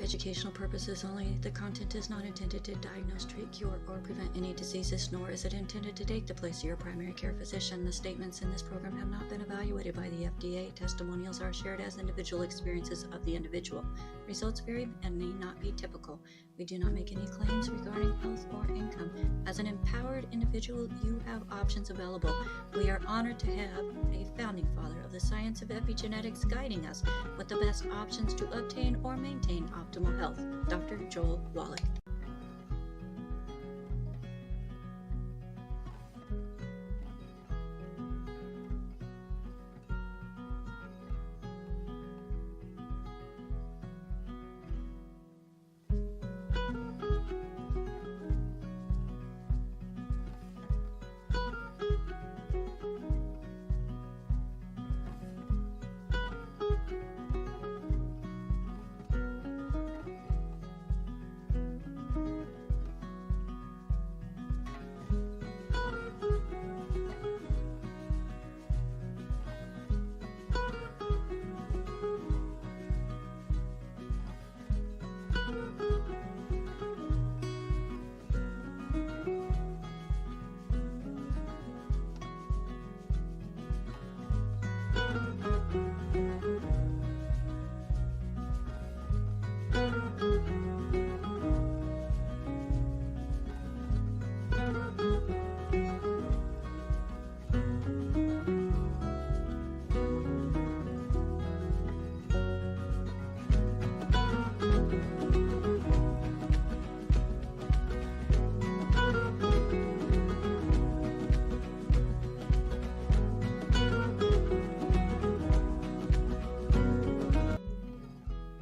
educational purposes only. The content is not intended to diagnose, treat, cure, or prevent any diseases, nor is it intended to take the place of your primary care physician. The statements in this program have not been evaluated by the FDA. Testimonials are shared as individual experiences of the individual. Results vary and may not be typical. We do not make any claims regarding health or income. As an empowered individual, you have options available. We are honored to have a founding father of the science of epigenetics guiding us with the best options to obtain or maintain optimal health, Dr. Joel Wallach.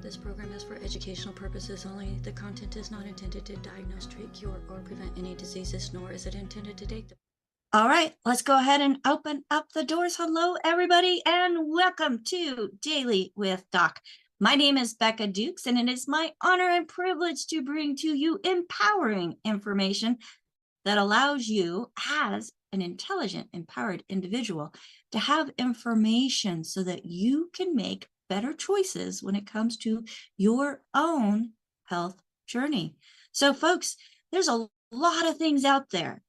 This program is for educational purposes only. The content is not intended to diagnose, treat, cure, or prevent any diseases, nor is it intended to take the... All right, let's go ahead and open up the doors. Hello, everybody, and welcome to Daily with Doc. My name is Becca Dukes, and it is my honor and privilege to bring to you empowering information that allows you, as an intelligent, empowered individual, to have information so that you can make better choices when it comes to your own health journey. So, folks, there's a lot of things out there.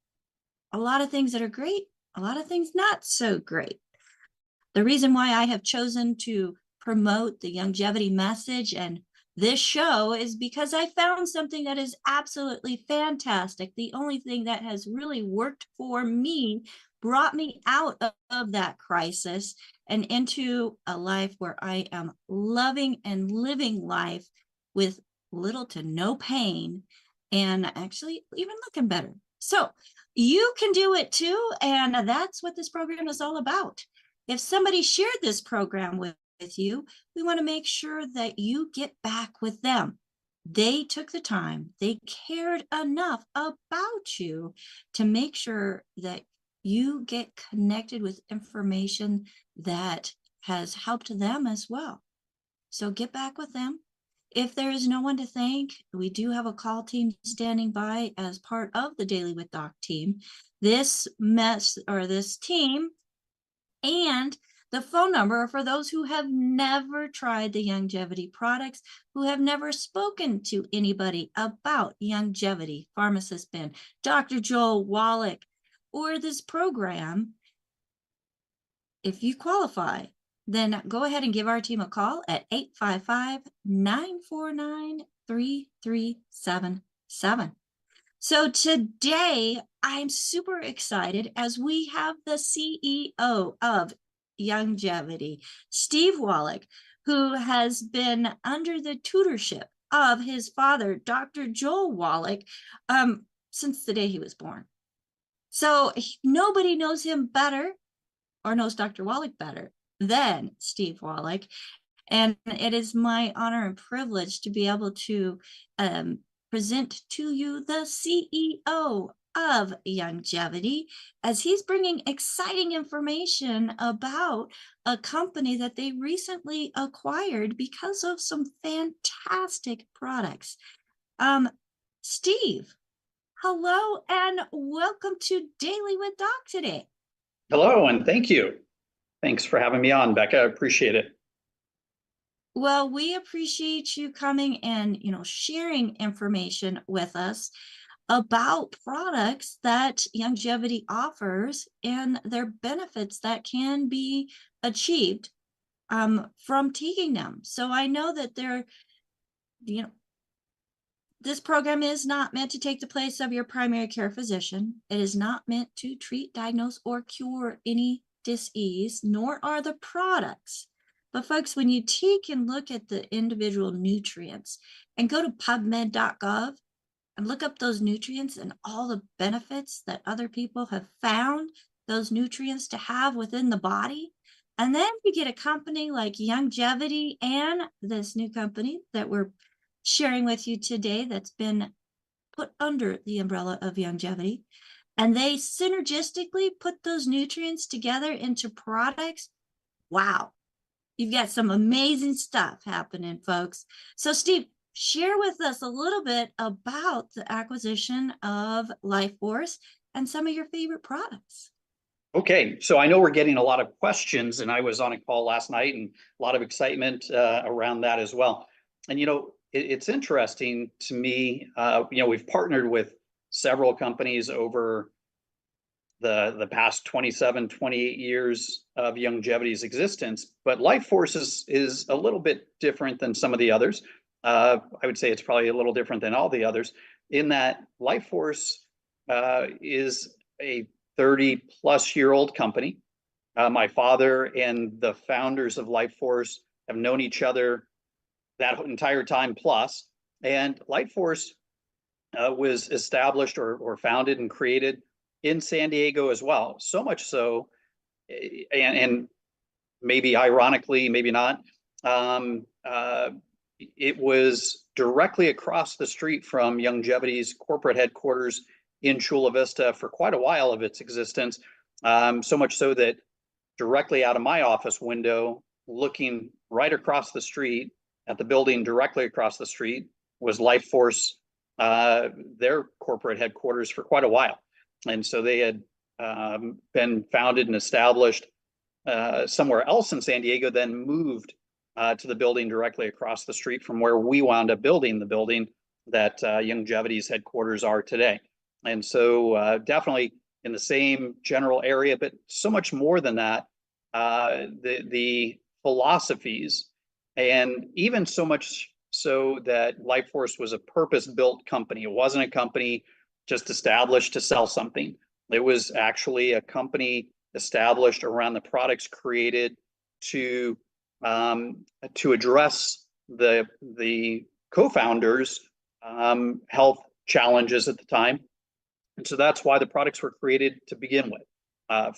A lot of things that are great, a lot of things not so great. The reason why I have chosen to promote the Youngevity message and this show is because I found something that is absolutely fantastic. The only thing that has really worked for me, brought me out of that crisis and into a life where I am loving and living life with little to no pain and actually even looking better. So you can do it too, and that's what this program is all about. If somebody shared this program with you, we want to make sure that you get back with them. They took the time, they cared enough about you to make sure that you get connected with information that has helped them as well. So get back with them. If there is no one to thank, we do have a call team standing by as part of the Daily with Doc team. This team and the phone number for those who have never tried the Youngevity products, who have never spoken to anybody about Youngevity, Pharmacist Ben, Dr. Joel Wallach, or this program. If you qualify, then go ahead and give our team a call at 855-949-3377. So today, I'm super excited as we have the CEO of Youngevity, Steve Wallach, who has been under the tutorship of his father, Dr. Joel Wallach, since the day he was born. So nobody knows him better or knows Dr. Wallach better than Steve Wallach. And it is my honor and privilege to be able to present to you the CEO of Youngevity, as he's bringing exciting information about a company that they recently acquired because of some fantastic products. Steve, hello and welcome to Daily with Doc today. Hello, and thank you. Thanks for having me on, Becca. I appreciate it. Well, we appreciate you coming and, sharing information with us about products that Youngevity offers and their benefits that can be achieved from taking them. So I know that you know, this program is not meant to take the place of your primary care physician. It is not meant to treat, diagnose, or cure any disease, nor are the products. But folks, when you take and look at the individual nutrients and go to pubmed.gov and look up those nutrients and all the benefits that other people have found those nutrients to have within the body, and then you get a company like Youngevity and this new company that we're sharing with you today that's been put under the umbrella of Youngevity, and they synergistically put those nutrients together into products. Wow, you've got some amazing stuff happening, folks. So Steve, share with us a little bit about the acquisition of Life Force and some of your favorite products. Okay, so I know we're getting a lot of questions, and I was on a call last night and a lot of excitement around that as well. And, it's interesting to me, we've partnered with several companies over the past 27, 28 years of Youngevity's existence, but Life Force is a little bit different than some of the others. I would say it's probably a little different than all the others in that Life Force is a 30-plus-year-old company. My father and the founders of Life Force have known each other that entire time plus. And Life Force was established or founded and created in San Diego as well. So much so, and maybe ironically, maybe not, it was directly across the street from Youngevity's corporate headquarters in Chula Vista for quite a while of its existence. So much so that directly out of my office window, looking right across the street at the building directly across the street was Life Force, their corporate headquarters for quite a while. And so they had been founded and established somewhere else in San Diego, then moved to the building directly across the street from where we wound up building the building that Youngevity's headquarters are today. And so definitely in the same general area, but so much more than that, the philosophies, and even so much so that Life Force was a purpose-built company. It wasn't a company just established to sell something. It was actually a company established around the products created to address the co-founders' health challenges at the time. And so that's why the products were created to begin with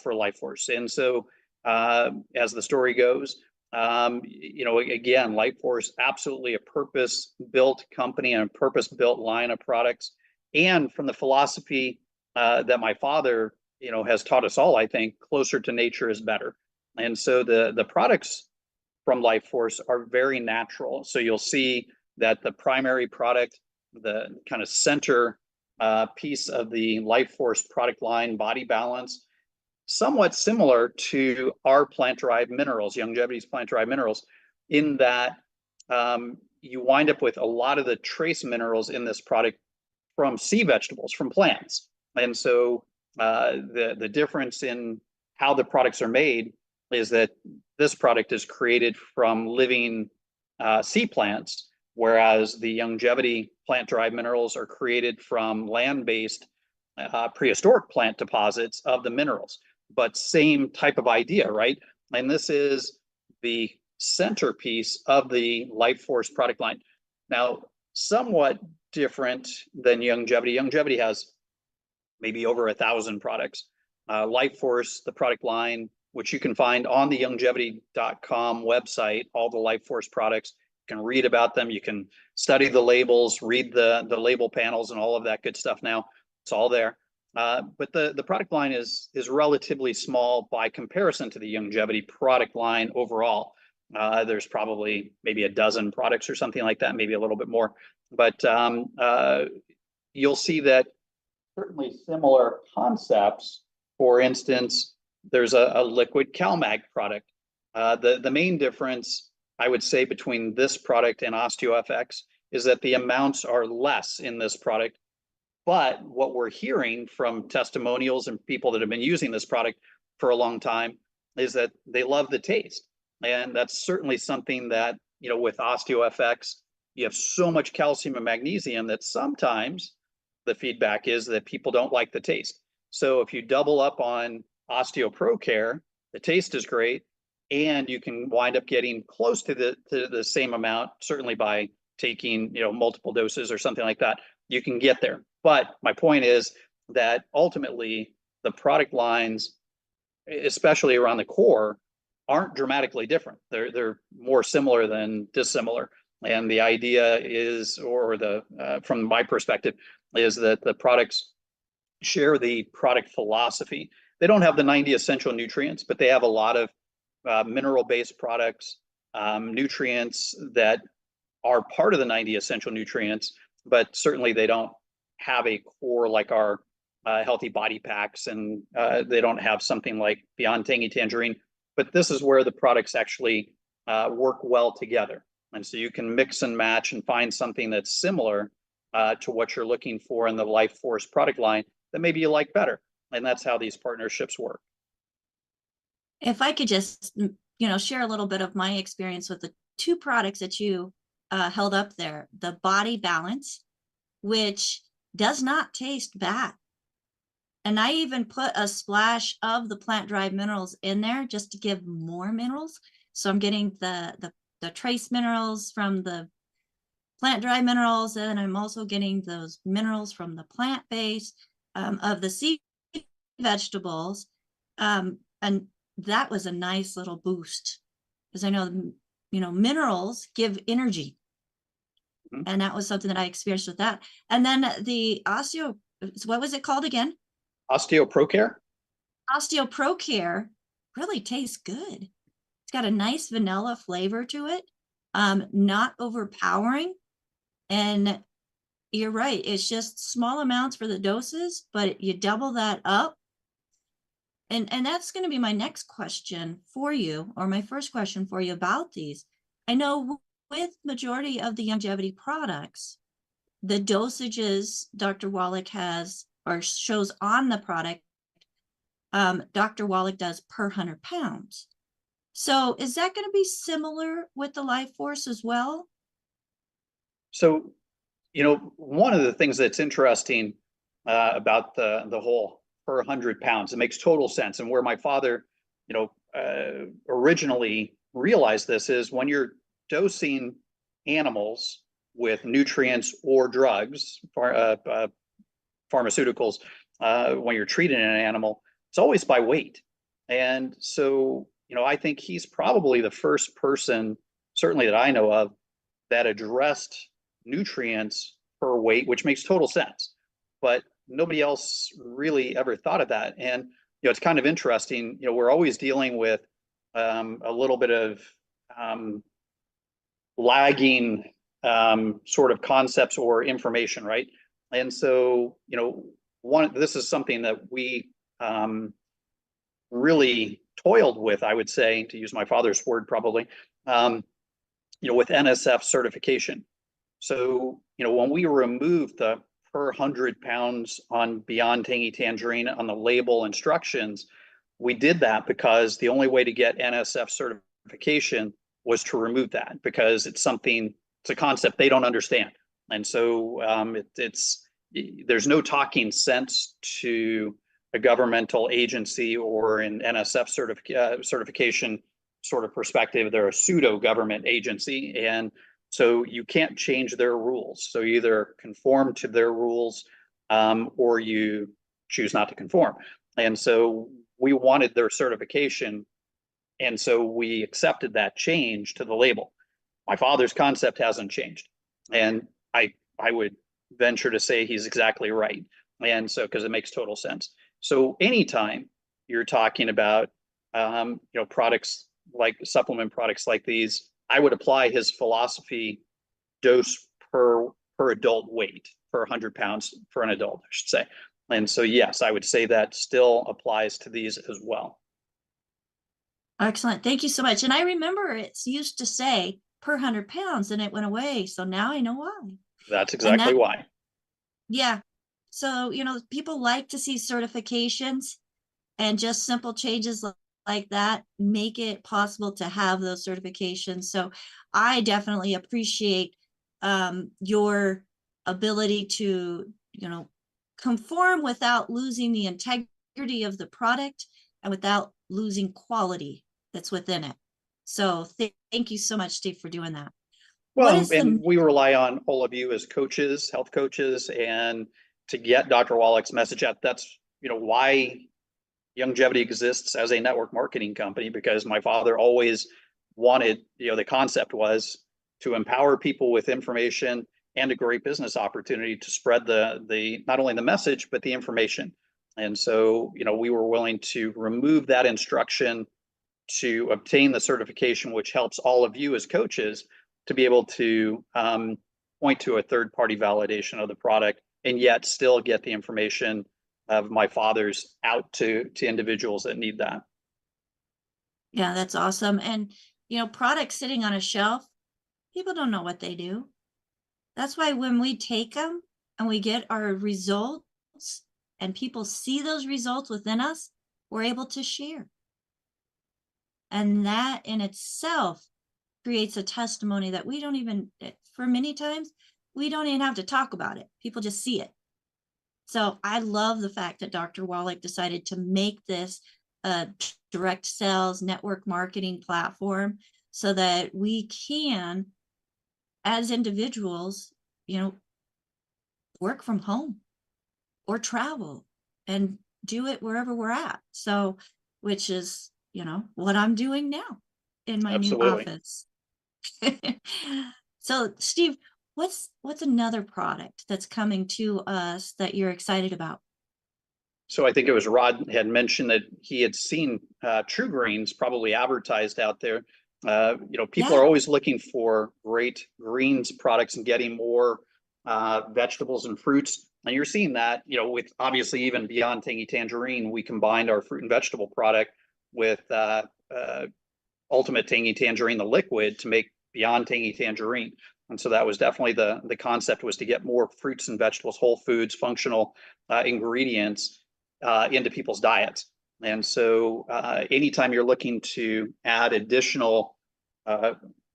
for Life Force. And so as the story goes, again, Life Force, absolutely a purpose-built company and a purpose-built line of products. And from the philosophy that my father, has taught us all, I think, closer to nature is better. And so the products from Life Force are very natural. So you'll see that the primary product, the kind of center piece of the Life Force product line, Body Balance, somewhat similar to our plant-derived minerals, Youngevity's plant-derived minerals, in that you wind up with a lot of the trace minerals in this product from sea vegetables, from plants. And so the difference in how the products are made is that this product is created from living sea plants, whereas the Youngevity plant-derived minerals are created from land-based prehistoric plant deposits of the minerals. But same type of idea, right? And this is the centerpiece of the Life Force product line. Now, somewhat different than Youngevity. Youngevity has maybe over 1,000 products. Life Force, the product line, which you can find on the Youngevity.com website, all the Life Force products. You can read about them. You can study the labels, read the label panels and all of that good stuff now. It's all there. But the product line is relatively small by comparison to the Youngevity product line overall. There's probably maybe a dozen products or something like that, maybe a little bit more. But you'll see that certainly similar concepts. For instance, there's a liquid CalMag product. The main difference I would say between this product and OsteoFX is that the amounts are less in this product. But what we're hearing from testimonials and people that have been using this product for a long time is that they love the taste. And that's certainly something that, with OsteoFX, you have so much calcium and magnesium that sometimes the feedback is that people don't like the taste. So if you double up on OsteoProCare, the taste is great, and you can wind up getting close to the same amount, certainly by taking multiple doses or something like that. You can get there. But my point is that ultimately the product lines, especially around the core, aren't dramatically different. They're more similar than dissimilar. And the idea is, or from my perspective, is that the products share the product philosophy. They don't have the 90 essential nutrients, but they have a lot of mineral-based products, nutrients that are part of the 90 essential nutrients, but certainly they don't have a core like our healthy body packs, and they don't have something like Beyond Tangy Tangerine. But this is where the products actually work well together. And so you can mix and match and find something that's similar to what you're looking for in the Life Force product line that maybe you like better. And that's how these partnerships work. If I could just, share a little bit of my experience with the two products that you held up there, the Body Balance, which does not taste bad. And I even put a splash of the plant-derived minerals in there just to give more minerals. So I'm getting the trace minerals from the plant-derived minerals, and I'm also getting those minerals from the plant-based of the sea vegetables. And that was a nice little boost, because I know, minerals give energy. Mm-hmm. And that was something that I experienced with that. And then the what was it called again? OsteoProCare. OsteoProCare really tastes good. It's got a nice vanilla flavor to it, not overpowering. And you're right, it's just small amounts for the doses, but you double that up. And that's going to be my next question for you, or my first question for you about these. I know with majority of the Youngevity products, the dosages Dr. Wallach has or shows on the product, Dr. Wallach does per 100 pounds. So is that going to be similar with the Life Force as well? So, one of the things that's interesting about the whole per 100 pounds, it makes total sense. And where my father, originally realized this is when you're dosing animals with nutrients or drugs, pharmaceuticals, when you're treating an animal, it's always by weight. And so, I think he's probably the first person, certainly that I know of, that addressed nutrients per weight, which makes total sense. But nobody else really ever thought of that. And, it's kind of interesting, we're always dealing with a little bit of lagging sort of concepts or information, right? And so, this is something that we really toiled with, I would say, to use my father's word, probably, with NSF certification. So, when we removed the per 100 pounds on Beyond Tangy Tangerine on the label instructions, we did that because the only way to get NSF certification was to remove that, because it's a concept they don't understand. And so there's no talking sense to a governmental agency or an NSF certification sort of perspective. They're a pseudo government agency. And so you can't change their rules. So you either conform to their rules or you choose not to conform. And so we wanted their certification. And so we accepted that change to the label. My father's concept hasn't changed. And I would venture to say he's exactly right. And so, because it makes total sense. So anytime you're talking about, products like supplement products like these, I would apply his philosophy dose per adult weight, per 100 pounds for an adult, I should say. And so, yes, I would say that still applies to these as well. Excellent. Thank you so much. And I remember it's used to say per 100 pounds and it went away. So now I know why. That's And exactly that, why. yeah. So, people like to see certifications, and just simple changes like that make it possible to have those certifications. So I definitely appreciate your ability to, conform without losing the integrity of the product and without losing quality that's within it. So thank you so much, Steve, for doing that. What Well, is and the we rely on all of you as coaches, health coaches, and to get Dr. Wallach's message out. That's, why Youngevity exists as a network marketing company, because my father always wanted, the concept was to empower people with information and a great business opportunity to spread the not only the message, but the information. And so, we were willing to remove that instruction to obtain the certification, which helps all of you as coaches to be able to point to a third-party validation of the product, and yet still get the information of my father's out to individuals that need that. Yeah, that's awesome. And, products sitting on a shelf, people don't know what they do. That's why when we take them and we get our results and people see those results within us, we're able to share. And that in itself creates a testimony that we don't even, for many times, we don't even have to talk about it. People just see it. So I love the fact that Dr. Wallach decided to make this a direct sales network marketing platform so that we can, as individuals, work from home or travel and do it wherever we're at. So, which is, what I'm doing now in my new Absolutely. office. So, Steve, what's another product that's coming to us that you're excited about? So I think it was Rod had mentioned that he had seen True Greens probably advertised out there. People Yeah. are always looking for great greens products and getting more vegetables and fruits. And you're seeing that, with obviously even beyond Tangy Tangerine, we combined our fruit and vegetable product with Ultimate Tangy Tangerine, the liquid, to make Beyond Tangy Tangerine. And so that was definitely the concept, was to get more fruits and vegetables, whole foods, functional ingredients into people's diets. And so anytime you're looking to add additional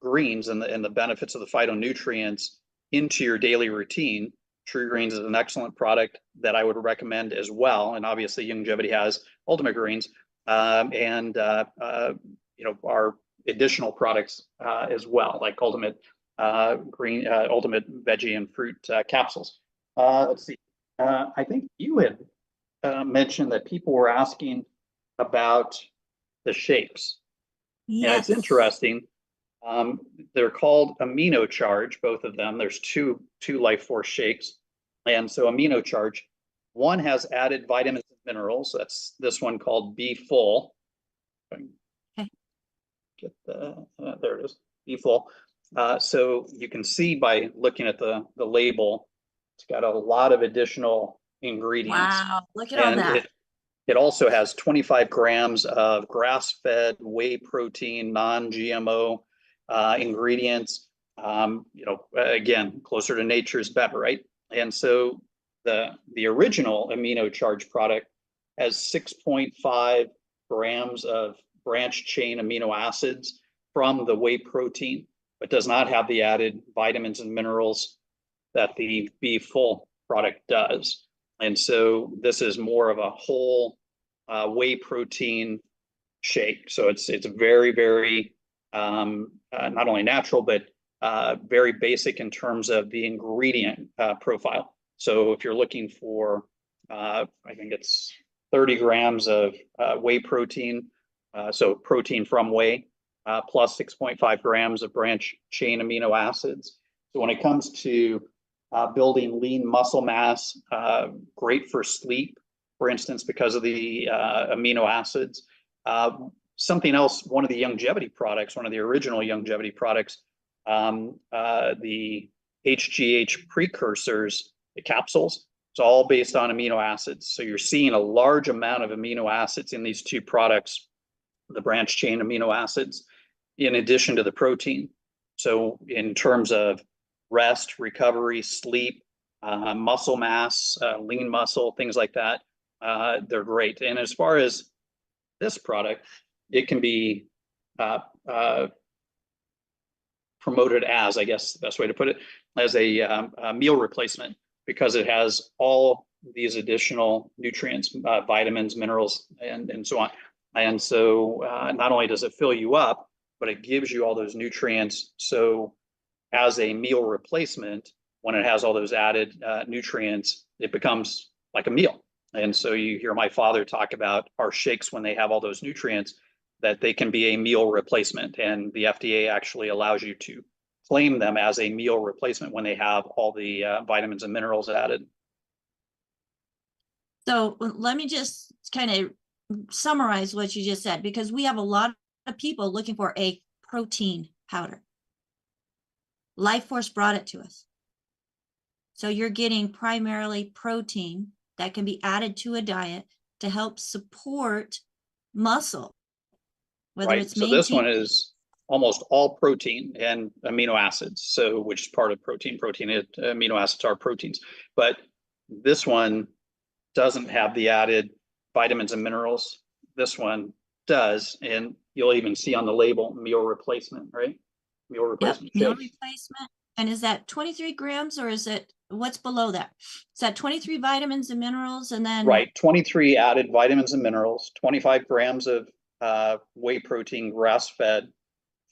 greens and the benefits of the phytonutrients into your daily routine, True Greens is an excellent product that I would recommend as well. And obviously Youngevity has Ultimate Greens, and our additional products as well, like Ultimate Ultimate Veggie and Fruit capsules. Let's see. I think you had mentioned that people were asking about the shakes. And it's Yes. interesting. They're called AminoCharge, both of them. There's two Life Force shakes. And so AminoCharge, one has added vitamins and minerals. That's this one called Be Full. Okay. Get there it is, Be Full. So you can see by looking at the label, it's got a lot of additional ingredients. Wow. Look at all And that. it also has 25 grams of grass-fed whey protein, non-GMO ingredients. Again, closer to nature is better, right? And so the original AminoCharge product has 6.5 grams of branched chain amino acids from the whey protein, but does not have the added vitamins and minerals that the Be Full product does. And so this is more of a whole whey protein shake. So it's very, very not only natural, but very basic in terms of the ingredient profile. So if you're looking for, I think it's 30 grams of whey protein, so protein from whey, plus 6.5 grams of branched chain amino acids. So when it comes to building lean muscle mass, great for sleep, for instance, because of the amino acids. Something else, one of the Youngevity products, one of the original Youngevity products, the H.G.H precursors, the capsules, it's all based on amino acids. So you're seeing a large amount of amino acids in these two products the branch chain amino acids, in addition to the protein. So in terms of rest, recovery, sleep, muscle mass, lean muscle, things like that, they're great. And as far as this product, it can be promoted as, I guess the best way to put it, as a meal replacement, because it has all these additional nutrients, vitamins, minerals, and so on. And so not only does it fill you up, but it gives you all those nutrients. So as a meal replacement, when it has all those added nutrients, it becomes like a meal. And so you hear my father talk about our shakes when they have all those nutrients, that they can be a meal replacement. And the FDA actually allows you to claim them as a meal replacement when they have all the vitamins and minerals added. So let me just kind of summarize what you just said, because we have a lot of people looking for a protein powder. Life Force brought it to us. So you're getting primarily protein that can be added to a diet to help support muscle. Whether Right. it's So this one is almost all protein and amino acids. So which is part of protein. Amino acids are proteins. But this one doesn't have the added vitamins and minerals. This one does. And you'll even see on the label, meal replacement, right? Meal replacement. Yep, meal replacement. And is that 23 grams, or is it, what's below that? Is that 23 vitamins and minerals, and then? Right, 23 added vitamins and minerals, 25 grams of whey protein, grass-fed,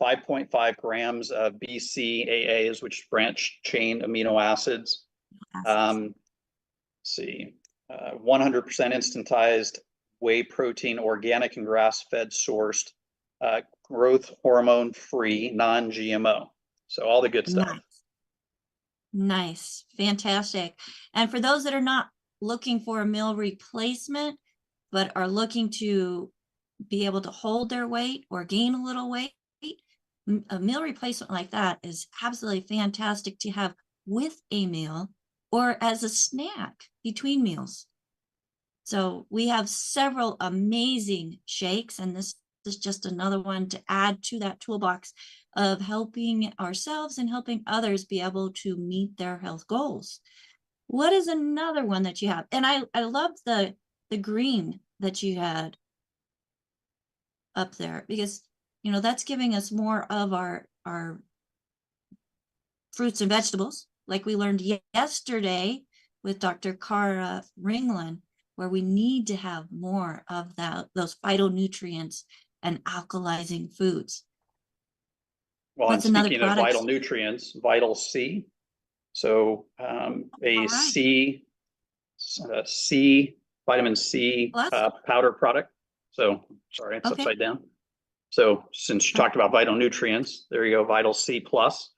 5.5 grams of BCAAs, which is branch chain amino acids. Let's see, 100% instantized whey protein, organic and grass-fed sourced, growth hormone free, non-GMO. So all the good stuff. Nice. Fantastic. And for those that are not looking for a meal replacement, but are looking to be able to hold their weight or gain a little weight, a meal replacement like that is absolutely fantastic to have with a meal or as a snack between meals. So we have several amazing shakes, and this is just another one to add to that toolbox of helping ourselves and helping others be able to meet their health goals. What is another one that you have? And I love the green that you had up there, because you know that's giving us more of our fruits and vegetables, like we learned yesterday with Dr. Cara Ringland, where we need to have more of those phytonutrients and alkalizing foods. Well, and speaking of vital nutrients, Vital C. So vitamin C powder product. So sorry, it's upside down. So since you talked about vital nutrients, there you go, Vital C plus.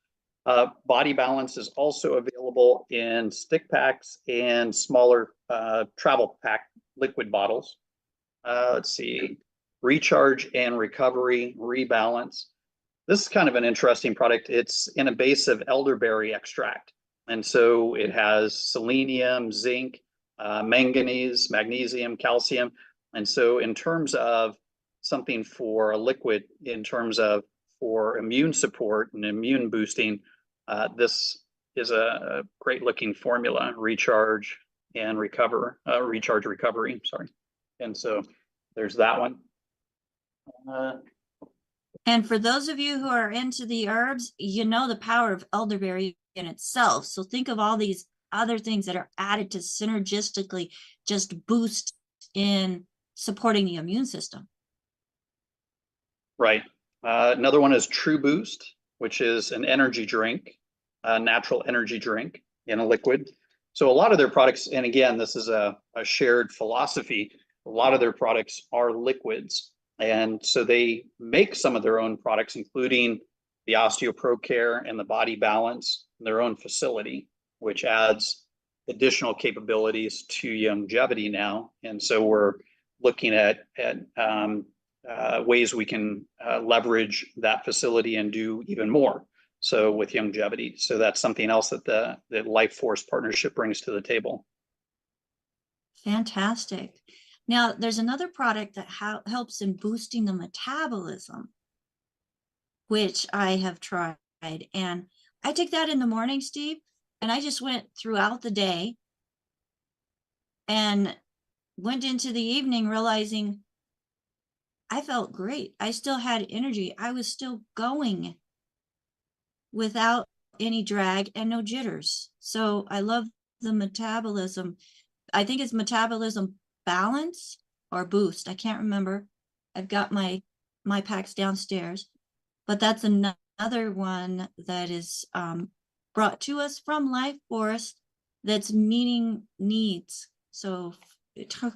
Body Balance is also available in stick packs and smaller travel pack liquid bottles. Let's see, Recharge and Recovery Rebalance. This is kind of an interesting product. It's in a base of elderberry extract. And so it has selenium, zinc, manganese, magnesium, calcium. And so in terms of something for a liquid, in terms of for immune support and immune boosting, this is a great looking formula, Recharge and Recharge Recovery, sorry. And so there's that one. And for those of you who are into the herbs, you know the power of elderberry in itself. So think of all these other things that are added to synergistically just boost in supporting the immune system. Right. Another one is True Boost, which is an energy drink, a natural energy drink in a liquid. So a lot of their products, and again, this is a shared philosophy, a lot of their products are liquids. And so they make some of their own products, including the OsteoPro and the Body Balance in their own facility, which adds additional capabilities to Youngevity now. And so we're looking at ways we can leverage that facility and do even more. So with Youngevity, so that's something else that the Life Force partnership brings to the table. Fantastic. Now, there's another product that helps in boosting the metabolism, which I have tried. And I take that in the morning, Steve, and I just went throughout the day and went into the evening realizing I felt great. I still had energy. I was still going without any drag and no jitters. So I love the metabolism. I think it's metabolism balance or boost. I can't remember. I've got my packs downstairs, but that's another one that is brought to us from Life Force that's meeting needs. So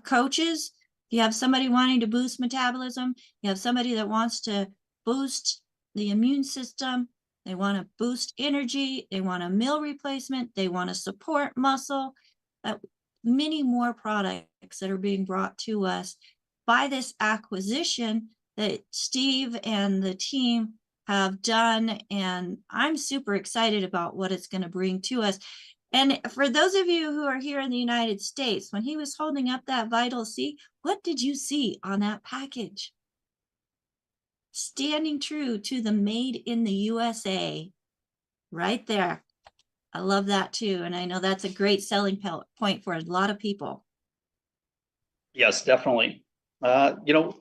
coaches, you have somebody wanting to boost metabolism, you have somebody that wants to boost the immune system, they want to boost energy, they want a meal replacement, they want to support muscle, many more products that are being brought to us by this acquisition that Steve and the team have done. And I'm super excited about what it's going to bring to us. And for those of you who are here in the United States, when he was holding up that Vital C, what did you see on that package? Standing true to the made in the USA, right there. I love that too. And I know that's a great selling point for a lot of people. Yes, definitely. You know,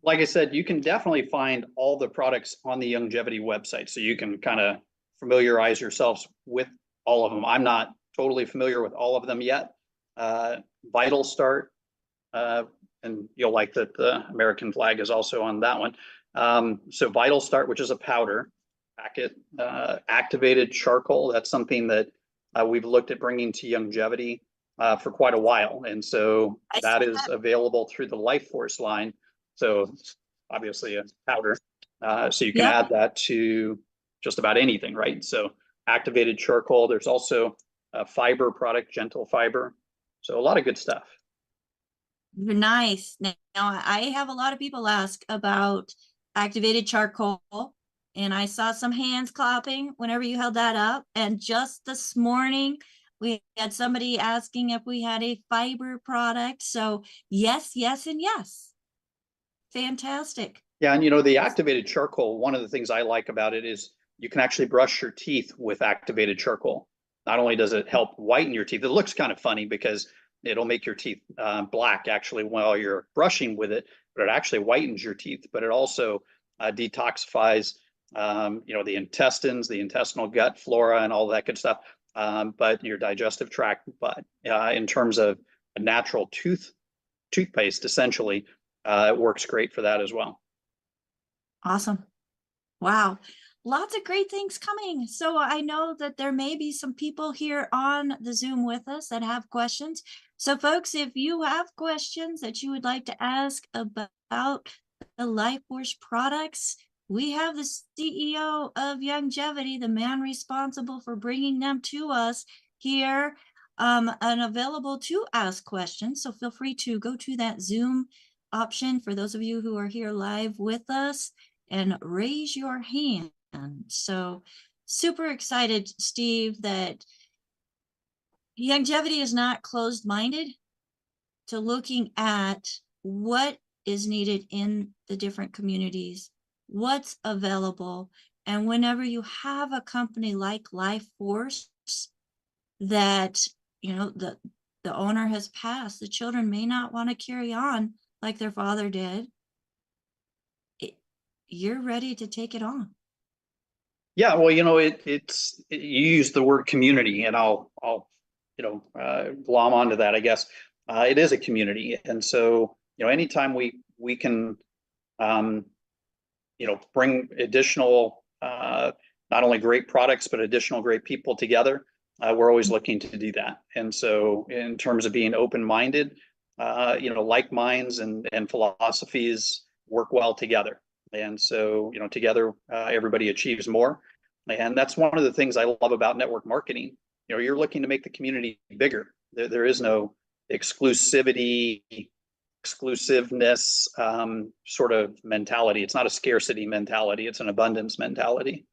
like I said, you can definitely find all the products on the Youngevity website. So you can kind of familiarize yourselves with all of them. I'm not totally familiar with all of them yet. Vital Start, and you'll like that the American flag is also on that one. So Vital Start, which is a powder packet, activated charcoal. That's something that we've looked at bringing to Youngevity for quite a while. And so that is available through the Life Force line. So it's obviously a powder. So you can add that to just about anything, right? So activated charcoal. There's also a fiber product, gentle fiber. So a lot of good stuff. Nice. Now, I have a lot of people ask about activated charcoal, and I saw some hands clapping whenever you held that up. And just this morning, we had somebody asking if we had a fiber product. So yes, yes, and yes. Fantastic. Yeah, and you know, the activated charcoal, one of the things I like about it is you can actually brush your teeth with activated charcoal. Not only does it help whiten your teeth, it looks kind of funny because it'll make your teeth black actually while you're brushing with it, but it actually whitens your teeth. But it also detoxifies, you know, the intestines, the intestinal gut flora, and all that good stuff. But your digestive tract. But in terms of a natural toothpaste, essentially, it works great for that as well. Awesome. Wow. Lots of great things coming. So I know that there may be some people here on the Zoom with us that have questions. So folks, if you have questions that you would like to ask about the Life Force products, we have the CEO of Youngevity, the man responsible for bringing them to us here, and available to ask questions. So feel free to go to that Zoom option for those of you who are here live with us and raise your hand. So super excited, Steve, that Youngevity is not closed-minded to looking at what is needed in the different communities, what's available. And whenever you have a company like Life Force that, you know, the owner has passed, the children may not want to carry on like their father did, you're ready to take it on. Yeah, well, you know, you use the word community, and I'll you know, glom onto that, I guess. It is a community, and so, you know, anytime we can, you know, bring additional, not only great products but additional great people together, we're always looking to do that. And so, in terms of being open-minded, you know, like minds and philosophies work well together. And so, you know, together, everybody achieves more. And that's one of the things I love about network marketing. You know, you're looking to make the community bigger. There is no exclusivity, exclusiveness sort of mentality. It's not a scarcity mentality. It's an abundance mentality.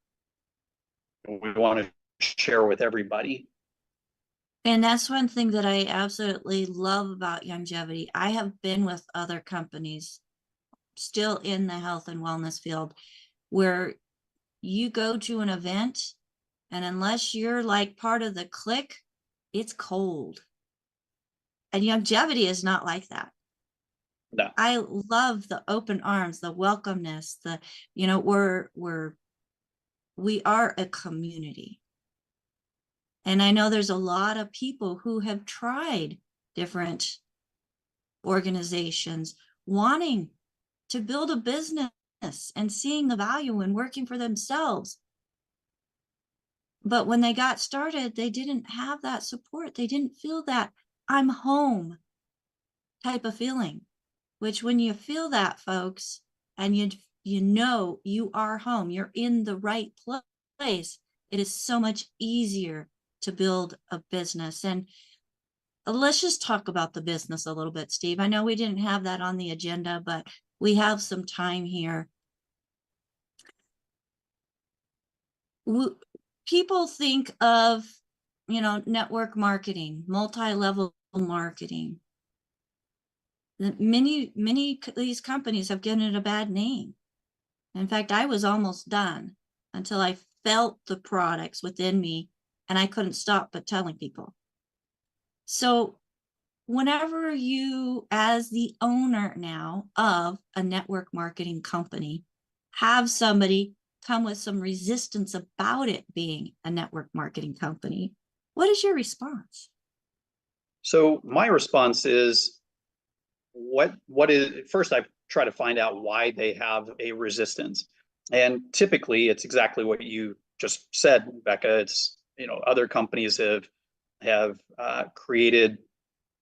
We want to share with everybody. And that's one thing that I absolutely love about Youngevity. I have been with other companies still in the health and wellness field where you go to an event and unless you're like part of the clique, it's cold. And Youngevity is not like that. No. I love the open arms, the welcomeness, the, we are a community. And I know there's a lot of people who have tried different organizations wanting to build a business and seeing the value in working for themselves. But when they got started, they didn't have that support. They didn't feel that I'm home type of feeling, which when you feel that, folks, and you know you are home, you're in the right place, it is so much easier to build a business. And let's just talk about the business a little bit, Steve. I know we didn't have that on the agenda, but we have some time here. People think of, network marketing, multi-level marketing. Many of these companies have given it a bad name. In fact, I was almost done until I felt the products within me and I couldn't stop but telling people. So whenever you, as the owner now of a network marketing company, have somebody come with some resistance about it being a network marketing company, what is your response? So my response is, what is, first I try to find out why they have a resistance. And typically it's exactly what you just said, Becca. It's, other companies have created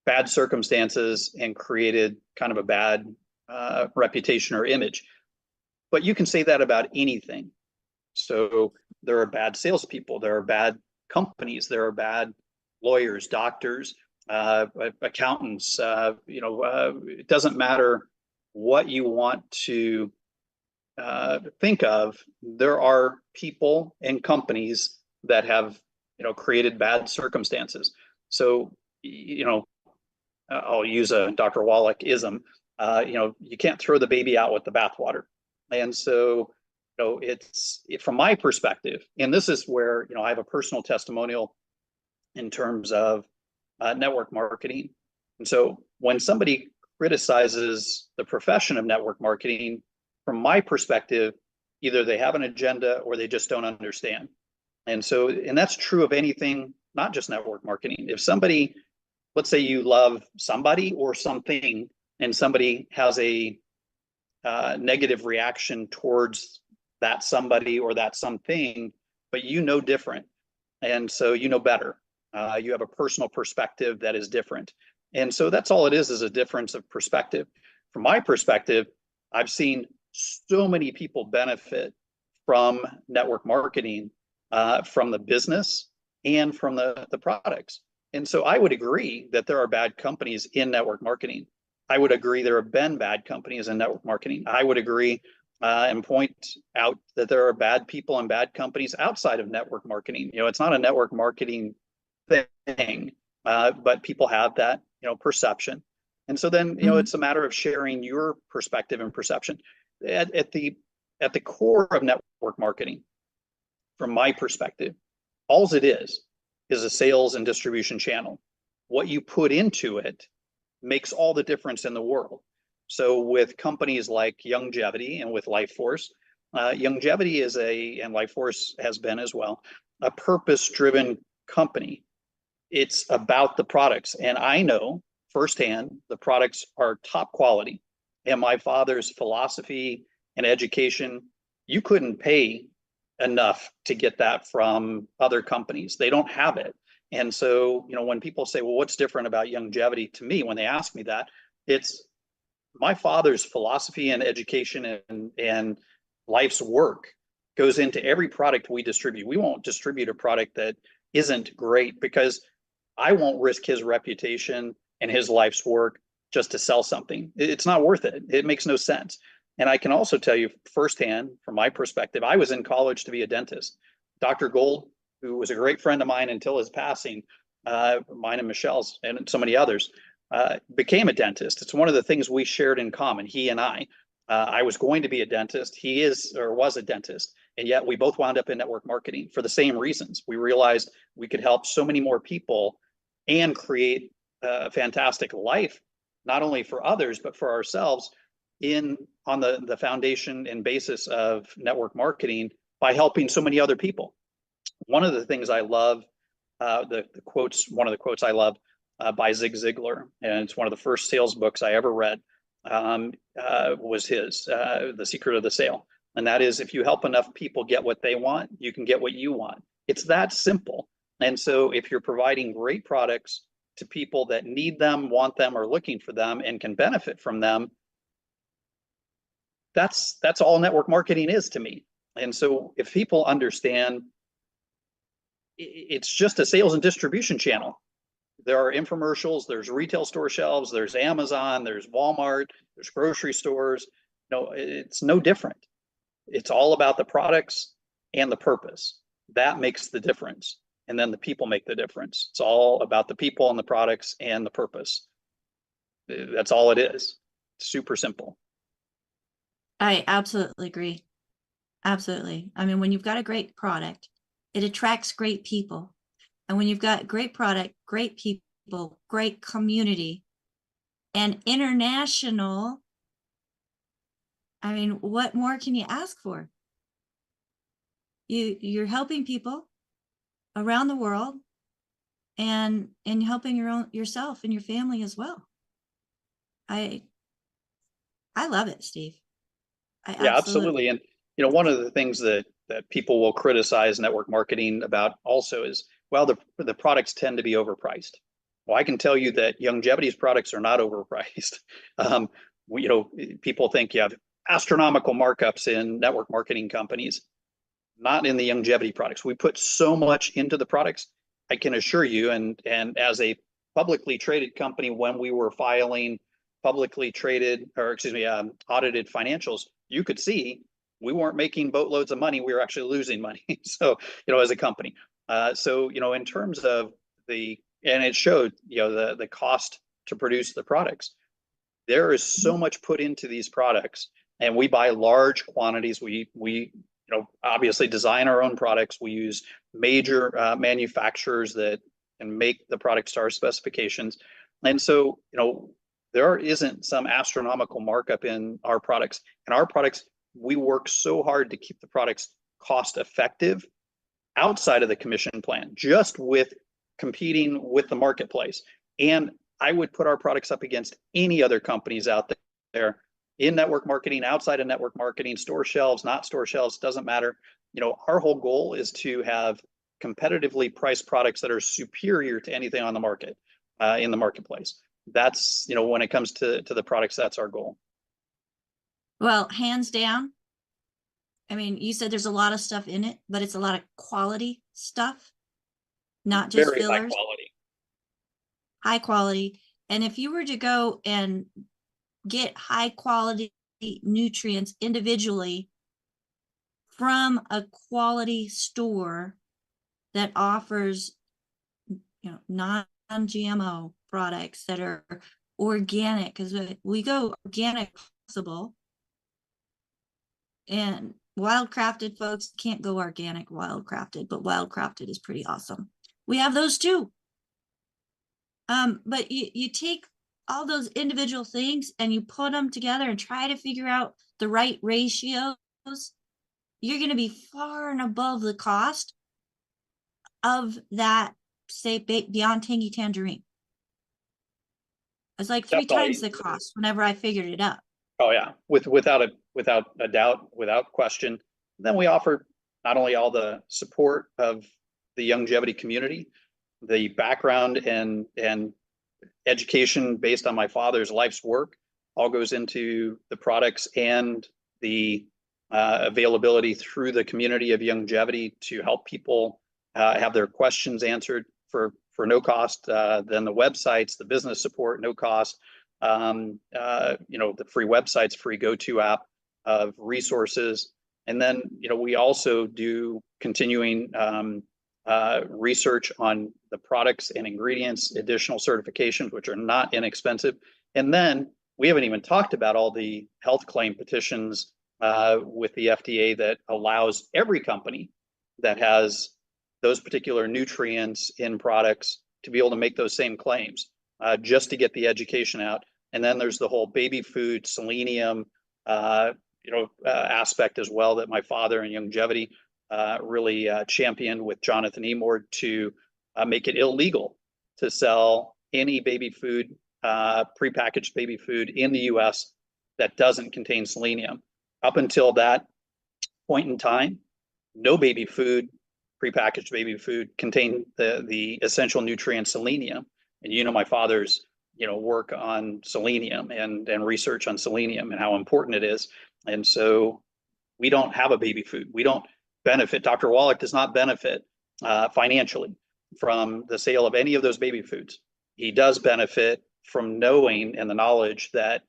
bad circumstances and created kind of a bad reputation or image. But you can say that about anything. So there are bad salespeople, there are bad companies, there are bad lawyers, doctors, accountants. It doesn't matter what you want to think of. There are people and companies that have, created bad circumstances. So, I'll use a Dr. Wallach-ism. You can't throw the baby out with the bathwater. And so, it's from my perspective, and this is where, I have a personal testimonial in terms of network marketing. And so when somebody criticizes the profession of network marketing, from my perspective, either they have an agenda or they just don't understand. And so, and that's true of anything, not just network marketing. If somebody, let's say you love somebody or something, and somebody has a negative reaction towards that somebody or that something, but you know different. And so you know better. You have a personal perspective that is different. And so that's all it is a difference of perspective. From my perspective, I've seen so many people benefit from network marketing, from the business and from the products. And so I would agree that there are bad companies in network marketing. I would agree there have been bad companies in network marketing. I would agree and point out that there are bad people and bad companies outside of network marketing. It's not a network marketing thing, but people have that, perception. And so then, it's a matter of sharing your perspective and perception. At the core of network marketing, from my perspective, all it is a sales and distribution channel. What you put into it makes all the difference in the world. So with companies like Youngevity and with LifeForce, Youngevity is and LifeForce has been as well, a purpose-driven company. It's about the products. And I know firsthand the products are top quality. And my father's philosophy and education, you couldn't pay enough to get that from other companies. They don't have it. And so, when people say, well, what's different about Youngevity, to me, when they ask me that, it's my father's philosophy and education and life's work goes into every product we distribute. We won't distribute a product that isn't great, because I won't risk his reputation and his life's work just to sell something. It's not worth it. It makes no sense. And I can also tell you firsthand, from my perspective, I was in college to be a dentist. Dr. Gold, who was a great friend of mine until his passing, mine and Michelle's and so many others, became a dentist. It's one of the things we shared in common, he and I. I was going to be a dentist. He is or was a dentist. And yet we both wound up in network marketing for the same reasons. We realized we could help so many more people and create a fantastic life, not only for others, but for ourselves on the foundation and basis of network marketing by helping so many other people. One of the things I love, one of the quotes I love by Zig Ziglar, and it's one of the first sales books I ever read, was his, The Secret of the Sale. And that is, if you help enough people get what they want, you can get what you want. It's that simple. And so if you're providing great products to people that need them, want them, or looking for them and can benefit from them, that's all network marketing is to me. And so if people understand it's just a sales and distribution channel, there are infomercials, there's retail store shelves, there's Amazon, there's Walmart, there's grocery stores. No, it's no different. It's all about the products and the purpose. That makes the difference. And then the people make the difference. It's all about the people and the products and the purpose. That's all it is. Super simple. I absolutely agree. Absolutely. I mean, when you've got a great product, it attracts great people. And when you've got great product, great people, great community, and international, I mean, what more can you ask for? You're helping people around the world and helping yourself and your family as well. I love it, Steve. Yeah, absolutely. And one of the things that people will criticize network marketing about also is, well, the products tend to be overpriced. Well, I can tell you that Youngevity's products are not overpriced. People think you have astronomical markups in network marketing companies. Not in the Youngevity products. We put so much into the products. I can assure you, and as a publicly traded company, when we were filing publicly traded, audited financials, you could see we weren't making boatloads of money. We were actually losing money. So, as a company. In terms of and it showed, the cost to produce the products. There is so much put into these products, and we buy large quantities. We obviously design our own products. We use major manufacturers that can make the products to our specifications. And so, there isn't some astronomical markup in our products. And our products, we work so hard to keep the products cost effective outside of the commission plan, just with competing with the marketplace. And I would put our products up against any other companies out there in network marketing, outside of network marketing, store shelves, not store shelves, doesn't matter. Our whole goal is to have competitively priced products that are superior to anything on the market, in the marketplace. That's, when it comes to the products, that's our goal. Well, hands down. I mean, you said there's a lot of stuff in it, but it's a lot of quality stuff, not just very fillers. High quality. High quality. And if you were to go and get high quality nutrients individually from a quality store that offers, non-GMO products that are organic, because we go organic possible, and wildcrafted folks can't go organic wildcrafted, but wildcrafted is pretty awesome. We have those too. But you take all those individual things and you put them together and try to figure out the right ratios, you're going to be far and above the cost of that, say, Beyond Tangy Tangerine. It's like three times the cost whenever I figured it out. Oh yeah, without a doubt, without question. Then we offer not only all the support of the Youngevity community, the background and education based on my father's life's work all goes into the products, and the availability through the community of Youngevity to help people have their questions answered for no cost. Then the websites, the business support, no cost. The free websites, free go-to app of resources. And then, we also do continuing research on the products and ingredients, additional certifications, which are not inexpensive. And then we haven't even talked about all the health claim petitions with the FDA that allows every company that has those particular nutrients in products to be able to make those same claims, just to get the education out. And then there's the whole baby food, selenium, aspect as well that my father and Youngevity really championed with Jonathan Emord to make it illegal to sell any baby food, prepackaged baby food in the US that doesn't contain selenium. Up until that point in time, no baby food, prepackaged baby food contained the essential nutrient selenium. And my father's work on selenium and research on selenium and how important it is. And so we don't have a baby food. We don't benefit. Dr. Wallach does not benefit financially from the sale of any of those baby foods. He does benefit from knowing and the knowledge that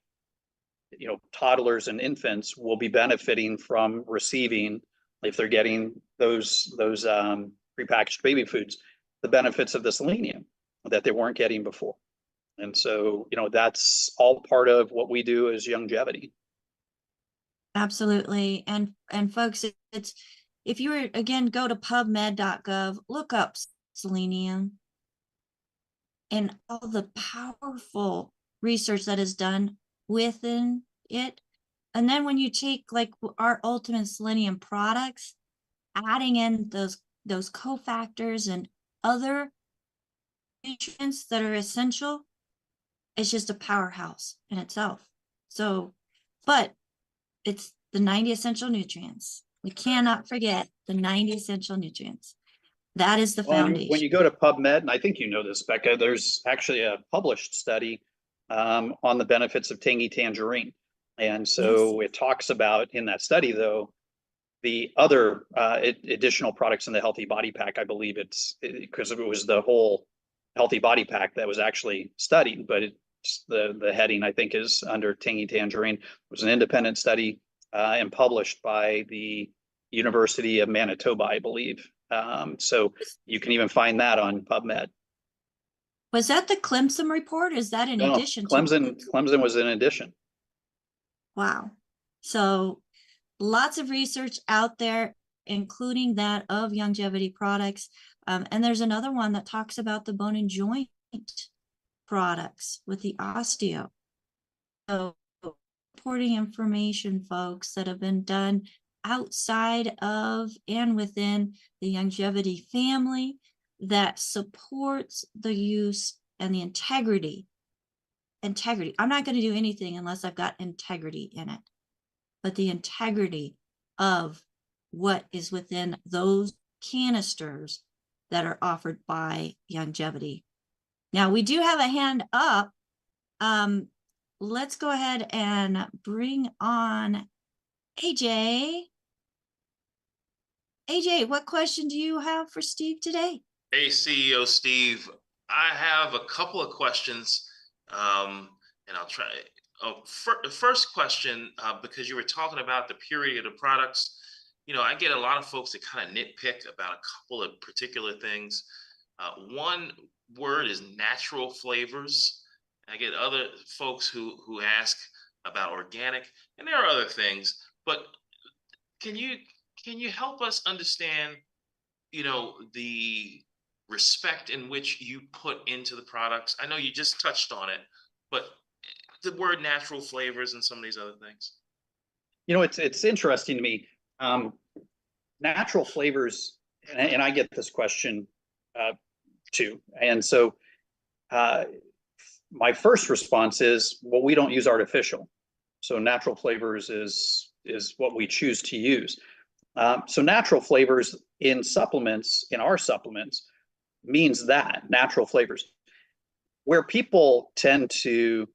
toddlers and infants will be benefiting from receiving, if they're getting those prepackaged baby foods, the benefits of the selenium that they weren't getting before. And so, that's all part of what we do as Youngevity. Absolutely. And folks, it's, if you were, again, go to pubmed.gov, look up selenium and all the powerful research that is done within it. And then when you take like our ultimate selenium products, adding in those cofactors and other nutrients that are essential, it's just a powerhouse in itself. So, but it's the 90 essential nutrients. We cannot forget the 90 essential nutrients. That is the foundation. When you go to PubMed, and I think you know this, Becca, there's actually a published study on the benefits of Tangy Tangerine. And so It talks about, in that study, though, the other additional products in the Healthy Body Pack. I believe it's because it was the whole Healthy Body Pack that was actually studied, but the heading, I think, is under Tangy Tangerine. It was an independent study and published by the University of Manitoba, I believe. So you can even find that on PubMed. Was that the Clemson report? Is that in addition? Clemson was in addition. Wow. So lots of research out there, including that of Youngevity products. And there's another one that talks about the bone and joint products with the osteo. So reporting information, folks, that have been done outside of and within the Youngevity family that supports the use and the integrity. I'm not going to do anything unless I've got integrity in it. But the integrity of what is within those canisters that are offered by Youngevity. Now, we do have a hand up. Let's go ahead and bring on AJ. AJ, what question do you have for Steve today? Hey, CEO Steve. I have a couple of questions, and I'll try. The first question, because you were talking about the purity of the products, I get a lot of folks that kind of nitpick about a couple of particular things. One word is natural flavors. I get other folks who ask about organic, and there are other things. But can you help us understand, the respect in which you put into the products? I know you just touched on it, but the word natural flavors and some of these other things. It's interesting to me. Natural flavors, and I get this question too. And so my first response is, well, we don't use artificial. So natural flavors is what we choose to use. So natural flavors in supplements, in our supplements, means that natural flavors. Where people tend to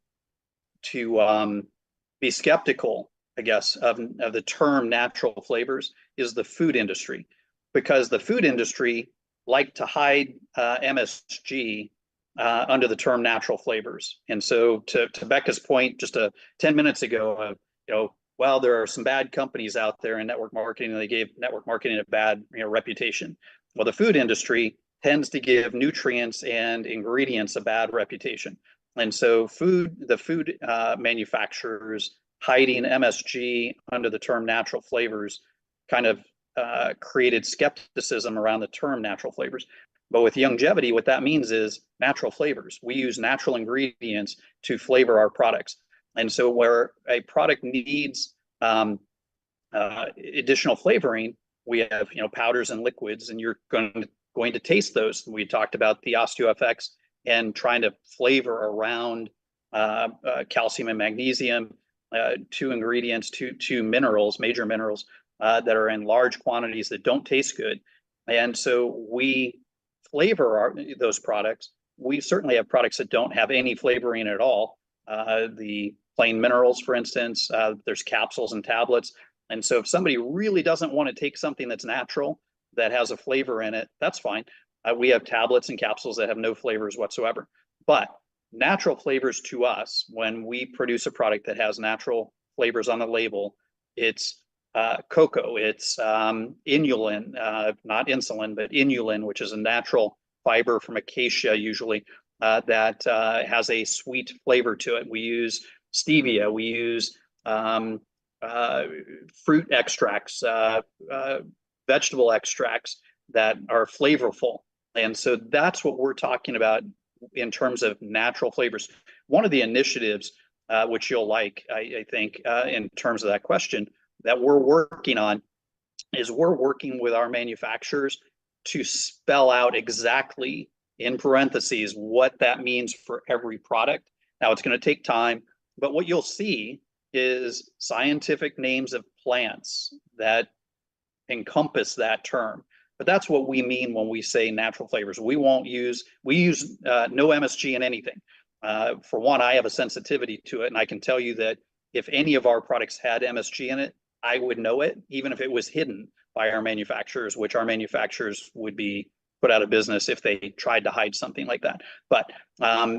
be skeptical, I guess, of the term natural flavors is the food industry, because the food industry like to hide MSG under the term natural flavors. And so to Becca's point just 10 minutes ago, well, there are some bad companies out there in network marketing, and they gave network marketing a bad reputation. Well, the food industry tends to give nutrients and ingredients a bad reputation. And so the food manufacturers hiding MSG under the term natural flavors kind of created skepticism around the term natural flavors. But with Youngevity, what that means is natural flavors. We use natural ingredients to flavor our products. And so where a product needs additional flavoring, we have powders and liquids, and you're going to taste those. We talked about the OsteoFX and trying to flavor around calcium and magnesium, two ingredients, two minerals, major minerals that are in large quantities that don't taste good. And so we flavor those products. We certainly have products that don't have any flavoring at all. The plain minerals, for instance, there's capsules and tablets. And so if somebody really doesn't want to take something that's natural, that has a flavor in it, that's fine. We have tablets and capsules that have no flavors whatsoever. But natural flavors to us, when we produce a product that has natural flavors on the label, it's cocoa, it's inulin, not insulin, but inulin, which is a natural fiber from acacia usually, that has a sweet flavor to it. We use stevia, we use fruit extracts, vegetable extracts that are flavorful. And so that's what we're talking about in terms of natural flavors. One of the initiatives, which you'll like, I think, in terms of that question, that we're working on is we're working with our manufacturers to spell out exactly in parentheses what that means for every product. Now, it's going to take time, but what you'll see is scientific names of plants that encompass that term. But that's what we mean when we say natural flavors. We use no MSG in anything. For one, I have a sensitivity to it, and I can tell you that if any of our products had MSG in it, I would know it, even if it was hidden by our manufacturers, which our manufacturers would be put out of business if they tried to hide something like that. But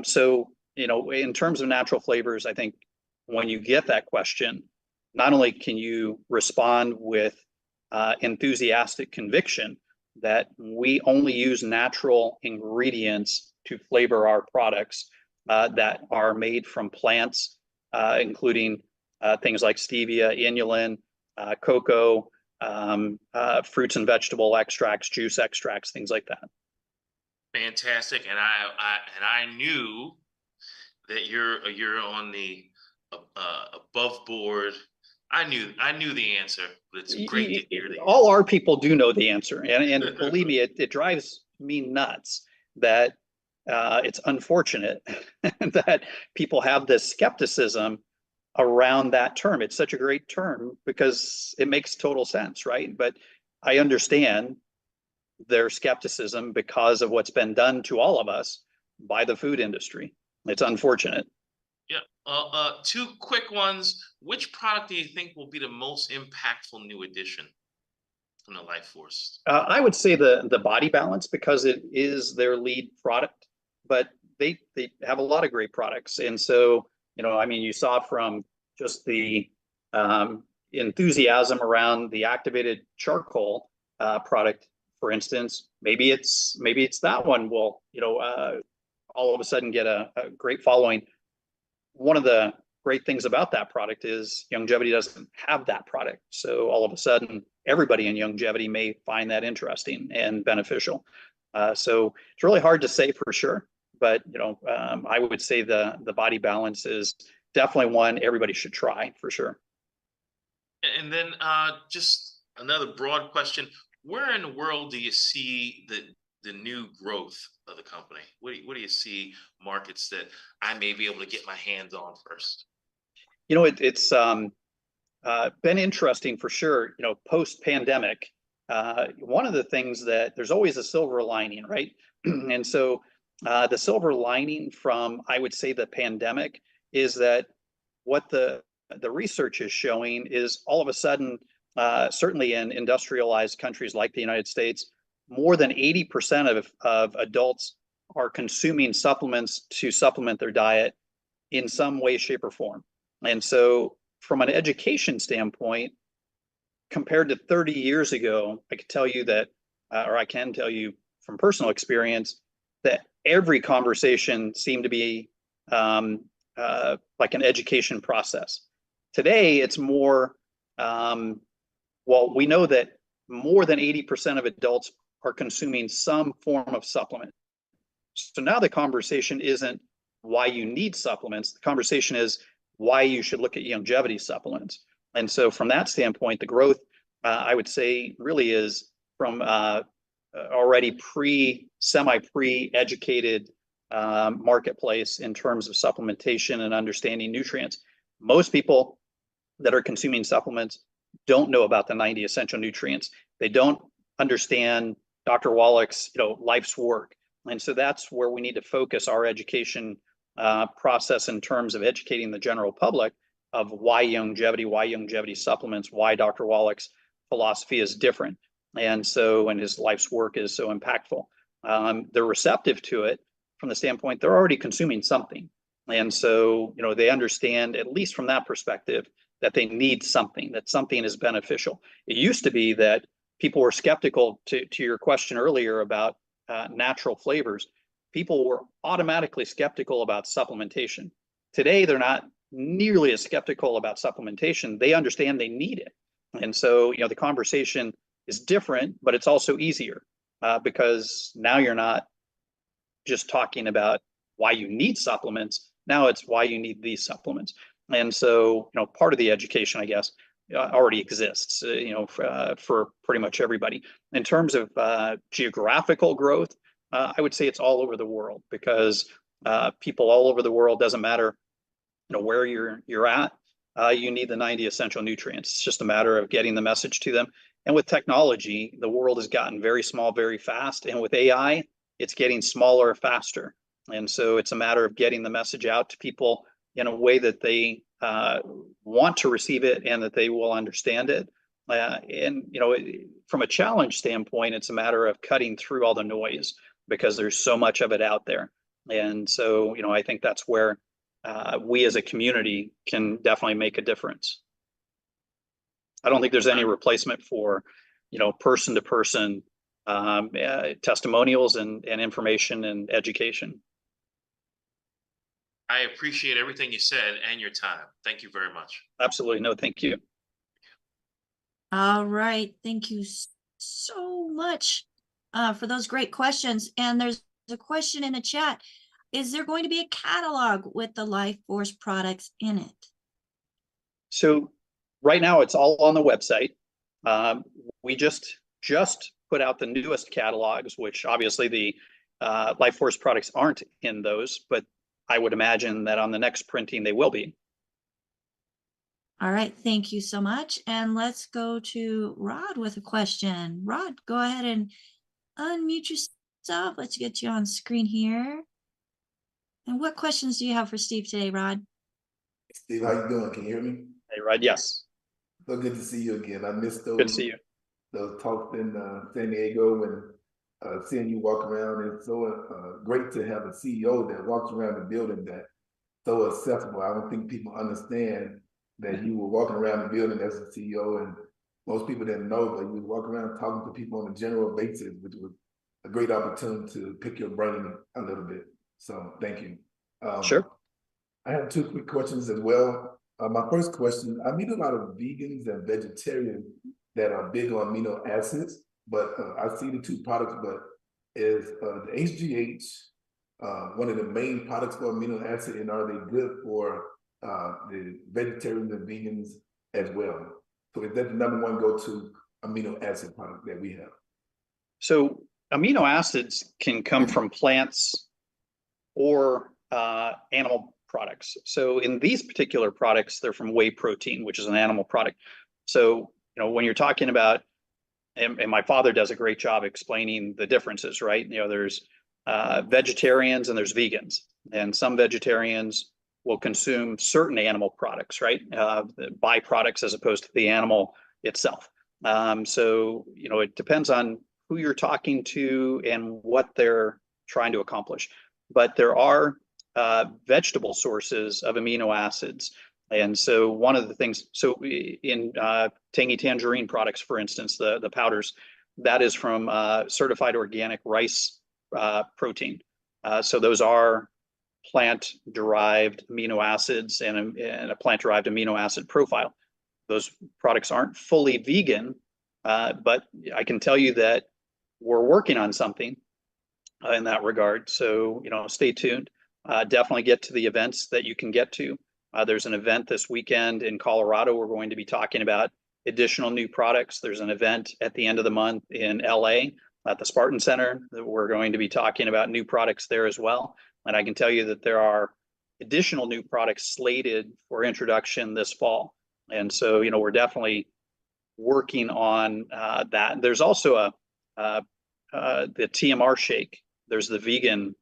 so, in terms of natural flavors, I think when you get that question, not only can you respond with enthusiastic conviction that we only use natural ingredients to flavor our products that are made from plants, including things like stevia, inulin, cocoa, fruits and vegetable extracts, juice extracts, things like that. Fantastic, and I knew that you're on the above board. I knew the answer, but it's great to hear the all our people do know the answer, and believe me, it drives me nuts that it's unfortunate that people have this skepticism around that term. It's such a great term because it makes total sense, right? But I understand their skepticism because of what's been done to all of us by the food industry. It's unfortunate. Yeah. Two quick ones. Which product do you think will be the most impactful new addition from the Life Force? I would say the Body Balance, because it is their lead product, but they have a lot of great products. And so, you saw from just the enthusiasm around the activated charcoal product, for instance, maybe it's that one will, all of a sudden get a great following. One of the great things about that product is Youngevity doesn't have that product. So all of a sudden, everybody in Youngevity may find that interesting and beneficial. So it's really hard to say for sure, but I would say the Body Balance is definitely one everybody should try for sure. And then just another broad question: where in the world do you see the new growth of the company? What do you see markets that I may be able to get my hands on first? It's been interesting for sure. Post-pandemic, one of the things that there's always a silver lining, right? And so the silver lining from, I would say, the pandemic is that what the research is showing is all of a sudden, certainly in industrialized countries like the United States, more than 80% of adults are consuming supplements to supplement their diet in some way, shape, or form. And so from an education standpoint, compared to 30 years ago, I could tell you that or I can tell you from personal experience, that every conversation seemed to be like an education process. Today, it's more, well, we know that more than 80% of adults are consuming some form of supplement. So now the conversation isn't why you need supplements. The conversation is why you should look at Youngevity supplements. And so from that standpoint, the growth, I would say, really is from already semi-pre-educated marketplace in terms of supplementation and understanding nutrients. Most people that are consuming supplements don't know about the 90 essential nutrients. They don't understand Dr. Wallach's, life's work. And so that's where we need to focus our education process in terms of educating the general public of why Youngevity supplements, why Dr. Wallach's philosophy is different. And his life's work is so impactful. They're receptive to it from the standpoint they're already consuming something. And so, they understand, at least from that perspective, that they need something, that something is beneficial. It used to be that people were skeptical, to your question earlier about natural flavors. People were automatically skeptical about supplementation. Today, they're not nearly as skeptical about supplementation. They understand they need it. And so, the conversation is different, but it's also easier because now you're not just talking about why you need supplements. Now it's why you need these supplements. And so, part of the education, I guess, already exists, for pretty much everybody. In terms of geographical growth, I would say it's all over the world because people all over the world, doesn't matter, where you're at, you need the 90 essential nutrients. It's just a matter of getting the message to them. And with technology, the world has gotten very small, very fast. And with AI, it's getting smaller faster. And so it's a matter of getting the message out to people in a way that they want to receive it and that they will understand it. From a challenge standpoint, it's a matter of cutting through all the noise because there's so much of it out there. And so, I think that's where we as a community can definitely make a difference. I don't think there's any replacement for, person-to-person testimonials and information and education. I appreciate everything you said and your time. Thank you very much. Absolutely. No, thank you. All right. Thank you so much for those great questions. And there's a question in the chat. Is there going to be a catalog with the Life Force products in it? So right now it's all on the website. We just put out the newest catalogs, which obviously the Life Force products aren't in those, but I would imagine that on the next printing they will be. All right, thank you so much. And let's go to Rod with a question. Rod, go ahead and unmute yourself. Let's get you on screen here. And what questions do you have for Steve today, Rod? Steve, how you doing? Can you hear me? Hey, Rod, yes. So good to see you again. I missed those. Good to see you. Those talks in San Diego and seeing you walk around. It's so great to have a CEO that walks around the building that's so accessible. I don't think people understand that you were walking around the building as a CEO, and most people didn't know, but you walk around talking to people on a general basis, which was a great opportunity to pick your brain a little bit. So thank you. Sure. I have two quick questions as well. My first question, I meet a lot of vegans and vegetarians that are big on amino acids, but I see the two products, but is the H.G.H. One of the main products for amino acid, and are they good for the vegetarians and vegans as well? So is that the number one go-to amino acid product that we have? So amino acids can come from plants or animal products. So in these particular products, they're from whey protein, which is an animal product. So, when you're talking about, and my father does a great job explaining the differences, right? There's vegetarians and there's vegans, and some vegetarians will consume certain animal products, right? The byproducts as opposed to the animal itself. So, it depends on who you're talking to and what they're trying to accomplish. But there are vegetable sources of amino acids. And so one of the things, so in Tangy Tangerine products, for instance, the powders, that is from certified organic rice protein. So those are plant-derived amino acids and a plant-derived amino acid profile. Those products aren't fully vegan, but I can tell you that we're working on something in that regard. So, stay tuned. Definitely get to the events that you can get to. There's an event this weekend in Colorado. We're going to be talking about additional new products. There's an event at the end of the month in LA at the Spartan Center that we're going to be talking about new products there as well. And I can tell you that there are additional new products slated for introduction this fall. And so, we're definitely working on that. There's also the TMR shake. There's the vegan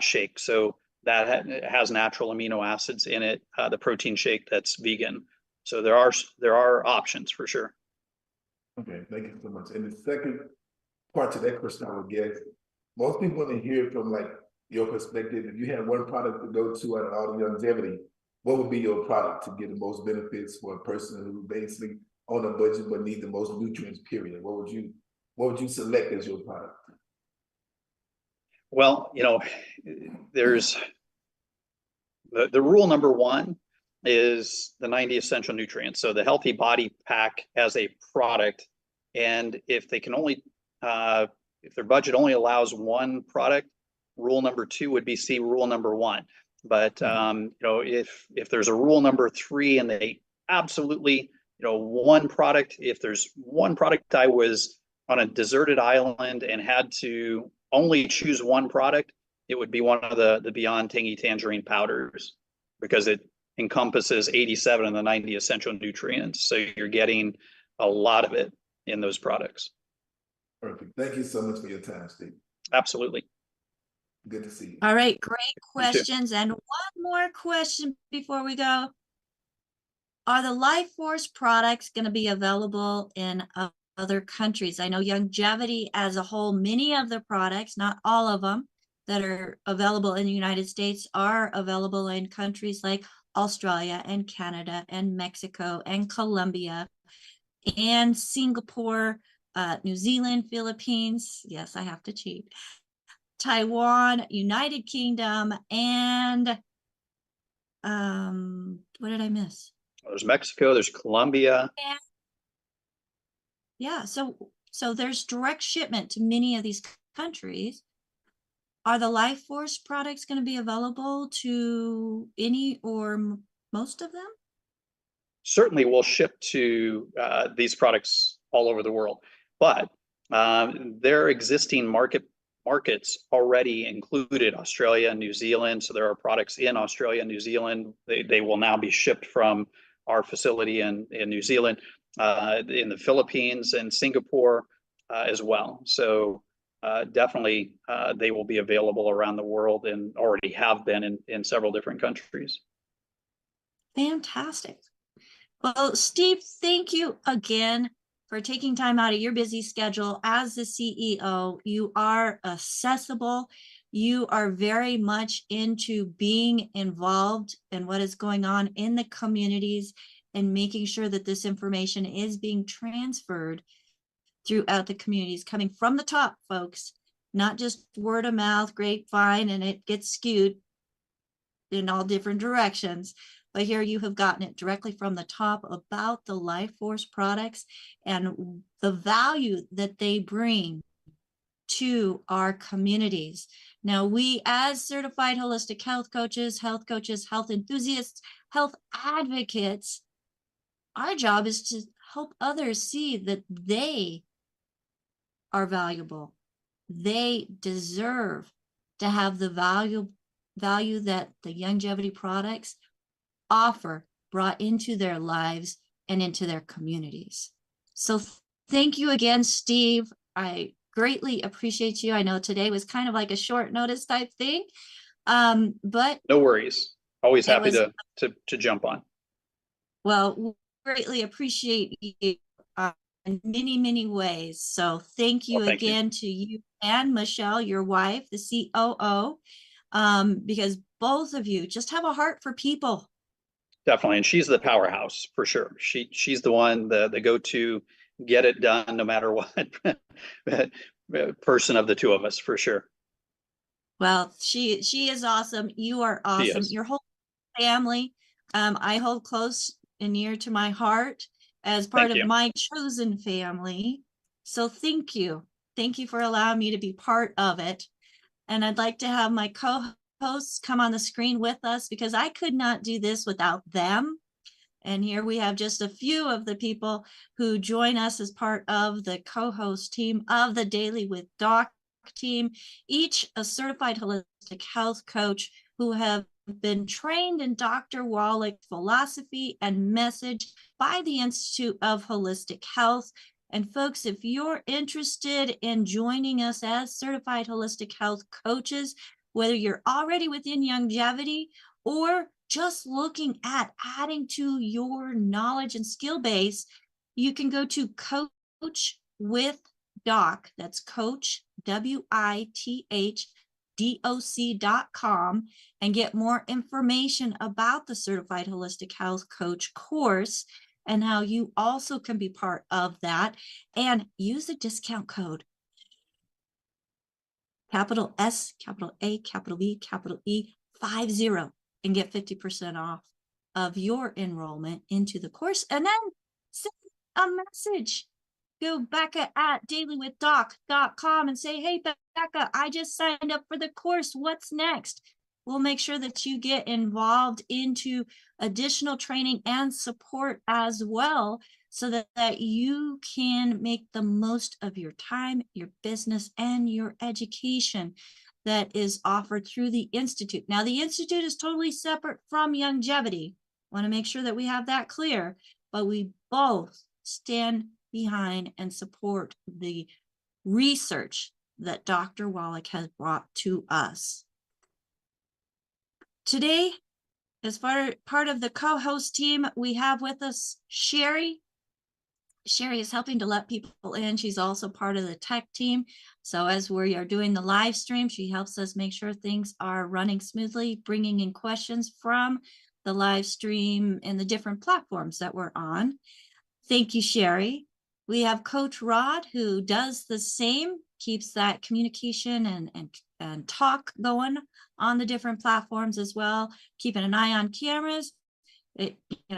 shake. So that has natural amino acids in it, the protein shake that's vegan. So there are options for sure. Okay, thank you so much. And the second part to that question, I would guess, most people want to hear from like your perspective. If you had one product to go to out of all the longevity, what would be your product to get the most benefits for a person who basically on a budget but need the most nutrients, period? What would you select as your product? Well, there's the rule number one is the 90 essential nutrients. So the Healthy Body Pack as a product, and if they can only if their budget only allows one product, rule number two would be see rule number one. But if there's a rule number three and they absolutely one product, if there's one product, I was on a deserted island and had to only choose one product, it would be one of the Beyond Tangy Tangerine powders, because it encompasses 87 of the 90 essential nutrients. So you're getting a lot of it in those products. Perfect. Thank you so much for your time, Steve. Absolutely. Good to see you. All right, great questions. And one more question before we go. Are the Life Force products going to be available in other countries? I know Youngevity as a whole, many of the products, not all of them, that are available in the United States are available in countries like Australia and Canada and Mexico and Colombia and Singapore, New Zealand, Philippines. Yes, I have to cheat. Taiwan, United Kingdom, and what did I miss? There's Mexico, there's Colombia. Yeah, so there's direct shipment to many of these countries. Are the Life Force products going to be available to any or most of them? Certainly we'll ship to these products all over the world, but their existing markets already included Australia and New Zealand. So there are products in Australia and New Zealand. They will now be shipped from our facility in New Zealand, in the Philippines and Singapore as well. So definitely they will be available around the world and already have been in several different countries. Fantastic. Well, Steve, thank you again for taking time out of your busy schedule as the CEO. You are accessible. You are very much into being involved in what is going on in the communities and making sure that this information is being transferred throughout the communities, coming from the top, folks, not just word of mouth, grapevine, and it gets skewed in all different directions. But here you have gotten it directly from the top about the Life Force products and the value that they bring to our communities. Now, we as certified holistic health coaches, health enthusiasts, health advocates, our job is to help others see that they are valuable. They deserve to have the value that the Youngevity products offer brought into their lives and into their communities. So thank you again, Steve. I greatly appreciate you. I know today was kind of like a short notice type thing, but no worries. Always happy to jump on. Well, we greatly appreciate you in many ways. So thank you again to you and Michelle, your wife, the COO, because both of you just have a heart for people. Definitely, and she's the powerhouse for sure. She's the one, the go-to get it done no matter what person of the two of us, for sure. Well, she is awesome. You are She awesome. is. Your whole family, I hold close and near to my heart as part Thank of you. my chosen family. So thank you. Thank you for allowing me to be part of it. And I'd like to have my co-hosts come on the screen with us because I could not do this without them. And here we have just a few of the people who join us as part of the co-host team of the Daily with Doc team, each a certified holistic health coach who have been trained in Dr. Wallach's philosophy and message by the Institute of Holistic Health. And folks, if you're interested in joining us as certified holistic health coaches, whether you're already within Youngevity or just looking at adding to your knowledge and skill base, you can go to Coach with Doc. That's Coach, WITHDOC.com, and get more information about the Certified Holistic Health Coach course and how you also can be part of that. And use the discount code capital S, capital A, capital B, capital E, 50, and get 50% off of your enrollment into the course. And then send a message. Go Becca at dailywithdoc.com and say, hey, Becca, I just signed up for the course. What's next? We'll make sure that you get involved into additional training and support as well, so that you can make the most of your time, your business, and your education that is offered through the Institute. Now, the Institute is totally separate from Youngevity. Want to make sure that we have that clear, but we both stand behind and support the research that Dr. Wallach has brought to us. Today, as part of the co-host team, we have with us Sherry. Sherry is helping to let people in. She's also part of the tech team. So as we are doing the live stream, she helps us make sure things are running smoothly, bringing in questions from the live stream and the different platforms that we're on. Thank you, Sherry. We have Coach Rod, who does the same, keeps that communication and talk going on the different platforms as well, keeping an eye on cameras.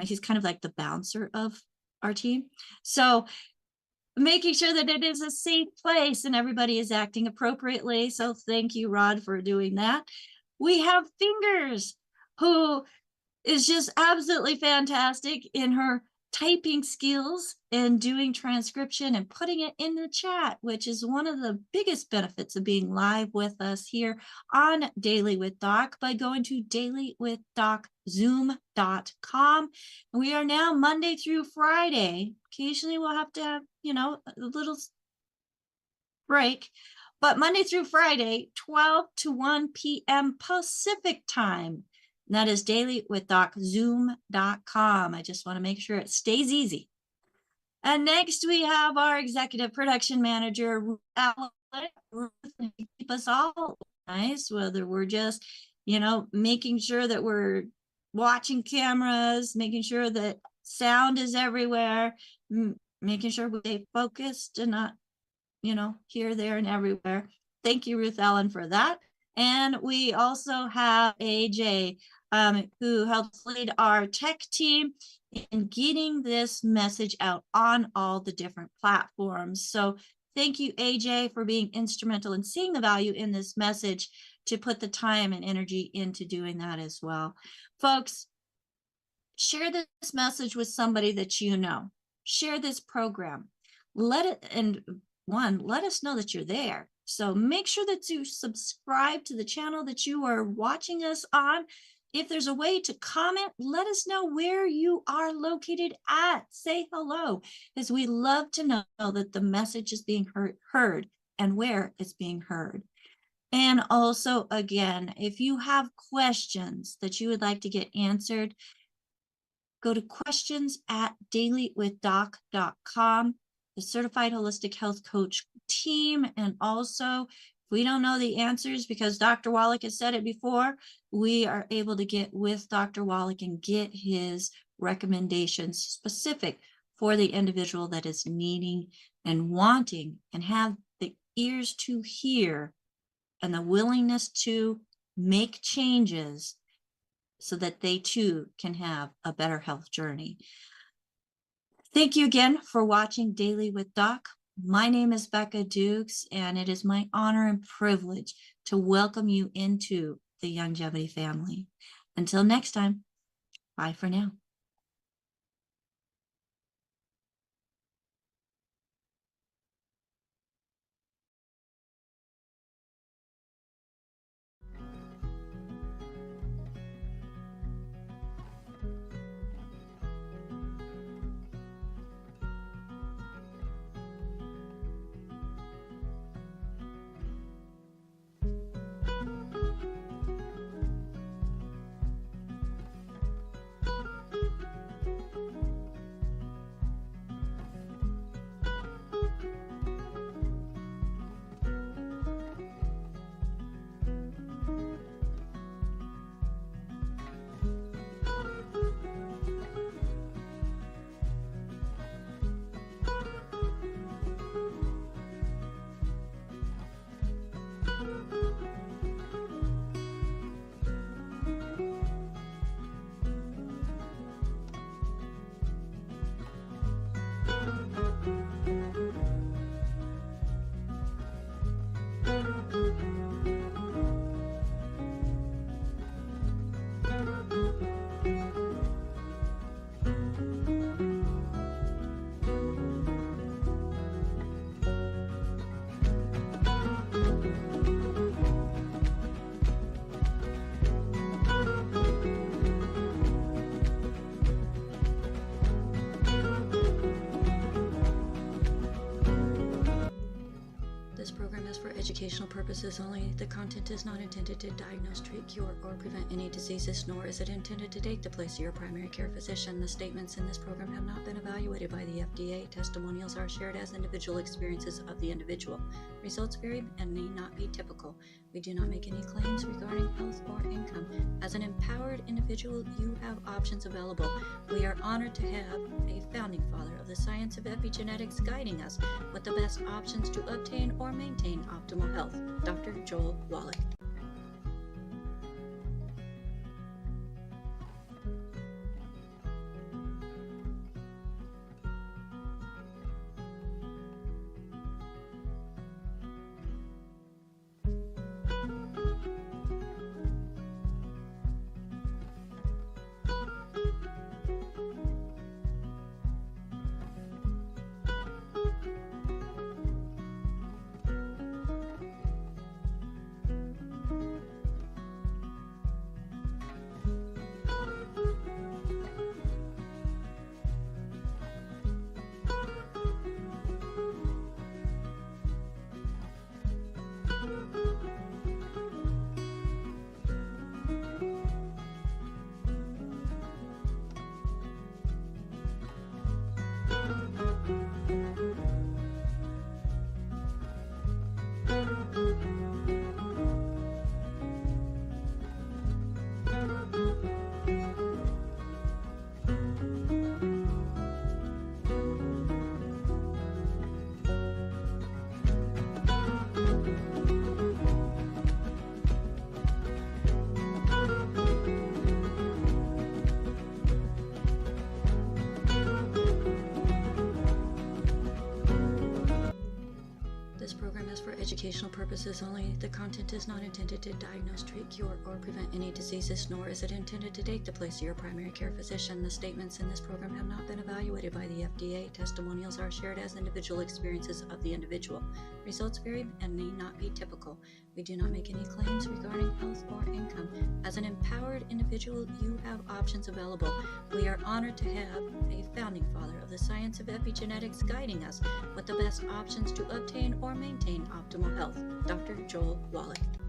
He's kind of like the bouncer of our team. So making sure that it is a safe place and everybody is acting appropriately. So thank you, Rod, for doing that. We have Fingers, who is just absolutely fantastic in her typing skills and doing transcription and putting it in the chat, which is one of the biggest benefits of being live with us here on Daily with Doc by going to dailywithdoczoom.com. We are now Monday through Friday. Occasionally we'll have to have, a little break, but Monday through Friday, 12 to 1 p.m. Pacific time. And that is dailywithdoczoom.com. I just want to make sure it stays easy. And next we have our executive production manager, Ruth, keep us all nice, whether we're just, making sure that we're watching cameras, making sure that sound is everywhere, making sure we stay focused and not, here, there, and everywhere. Thank you, Ruth Ellen, for that. And we also have AJ, who helps lead our tech team in getting this message out on all the different platforms. So thank you, AJ, for being instrumental in seeing the value in this message to put the time and energy into doing that as well. Folks, share this message with somebody that you know. Share this program. Let us know that you're there. So make sure that you subscribe to the channel that you are watching us on. If there's a way to comment, let us know where you are located at. Say hello, as we love to know that the message is being heard and where it's being heard. And also, again, if you have questions that you would like to get answered, go to questions@dailywithdoc.com. The Certified Holistic Health Coach team. And also, if we don't know the answers, because Dr. Wallach has said it before, we are able to get with Dr. Wallach and get his recommendations specific for the individual that is needing and wanting and have the ears to hear and the willingness to make changes so that they too can have a better health journey. Thank you again for watching Daily with Doc. My name is Becca Dukes, and it is my honor and privilege to welcome you into the Youngevity family. Until next time, bye for now. This program is for educational purposes only. The content is not intended to diagnose, treat, cure, or prevent any diseases, nor is it intended to take the place of your primary care physician. The statements in this program have not been evaluated by the FDA. Testimonials are shared as individual experiences of the individual. Results vary and may not be typical. We do not make any claims regarding health or income. As an empowered individual, you have options available. We are honored to have a founding father of the science of epigenetics guiding us with the best options to obtain or maintain optimal health, Dr. Joel Wallach. This program is for educational purposes only. The content is not intended to diagnose, treat, cure, or prevent any diseases, nor is it intended to take the place of your primary care physician. The statements in this program have not been evaluated by the FDA. Testimonials are shared as individual experiences of the individual. Results vary and may not be typical. We do not make any claims regarding health or income. As an empowered individual, you have options available. We are honored to have a founding father of the science of epigenetics guiding us with the best options to obtain or maintain optimal health, Dr. Joel Wallach.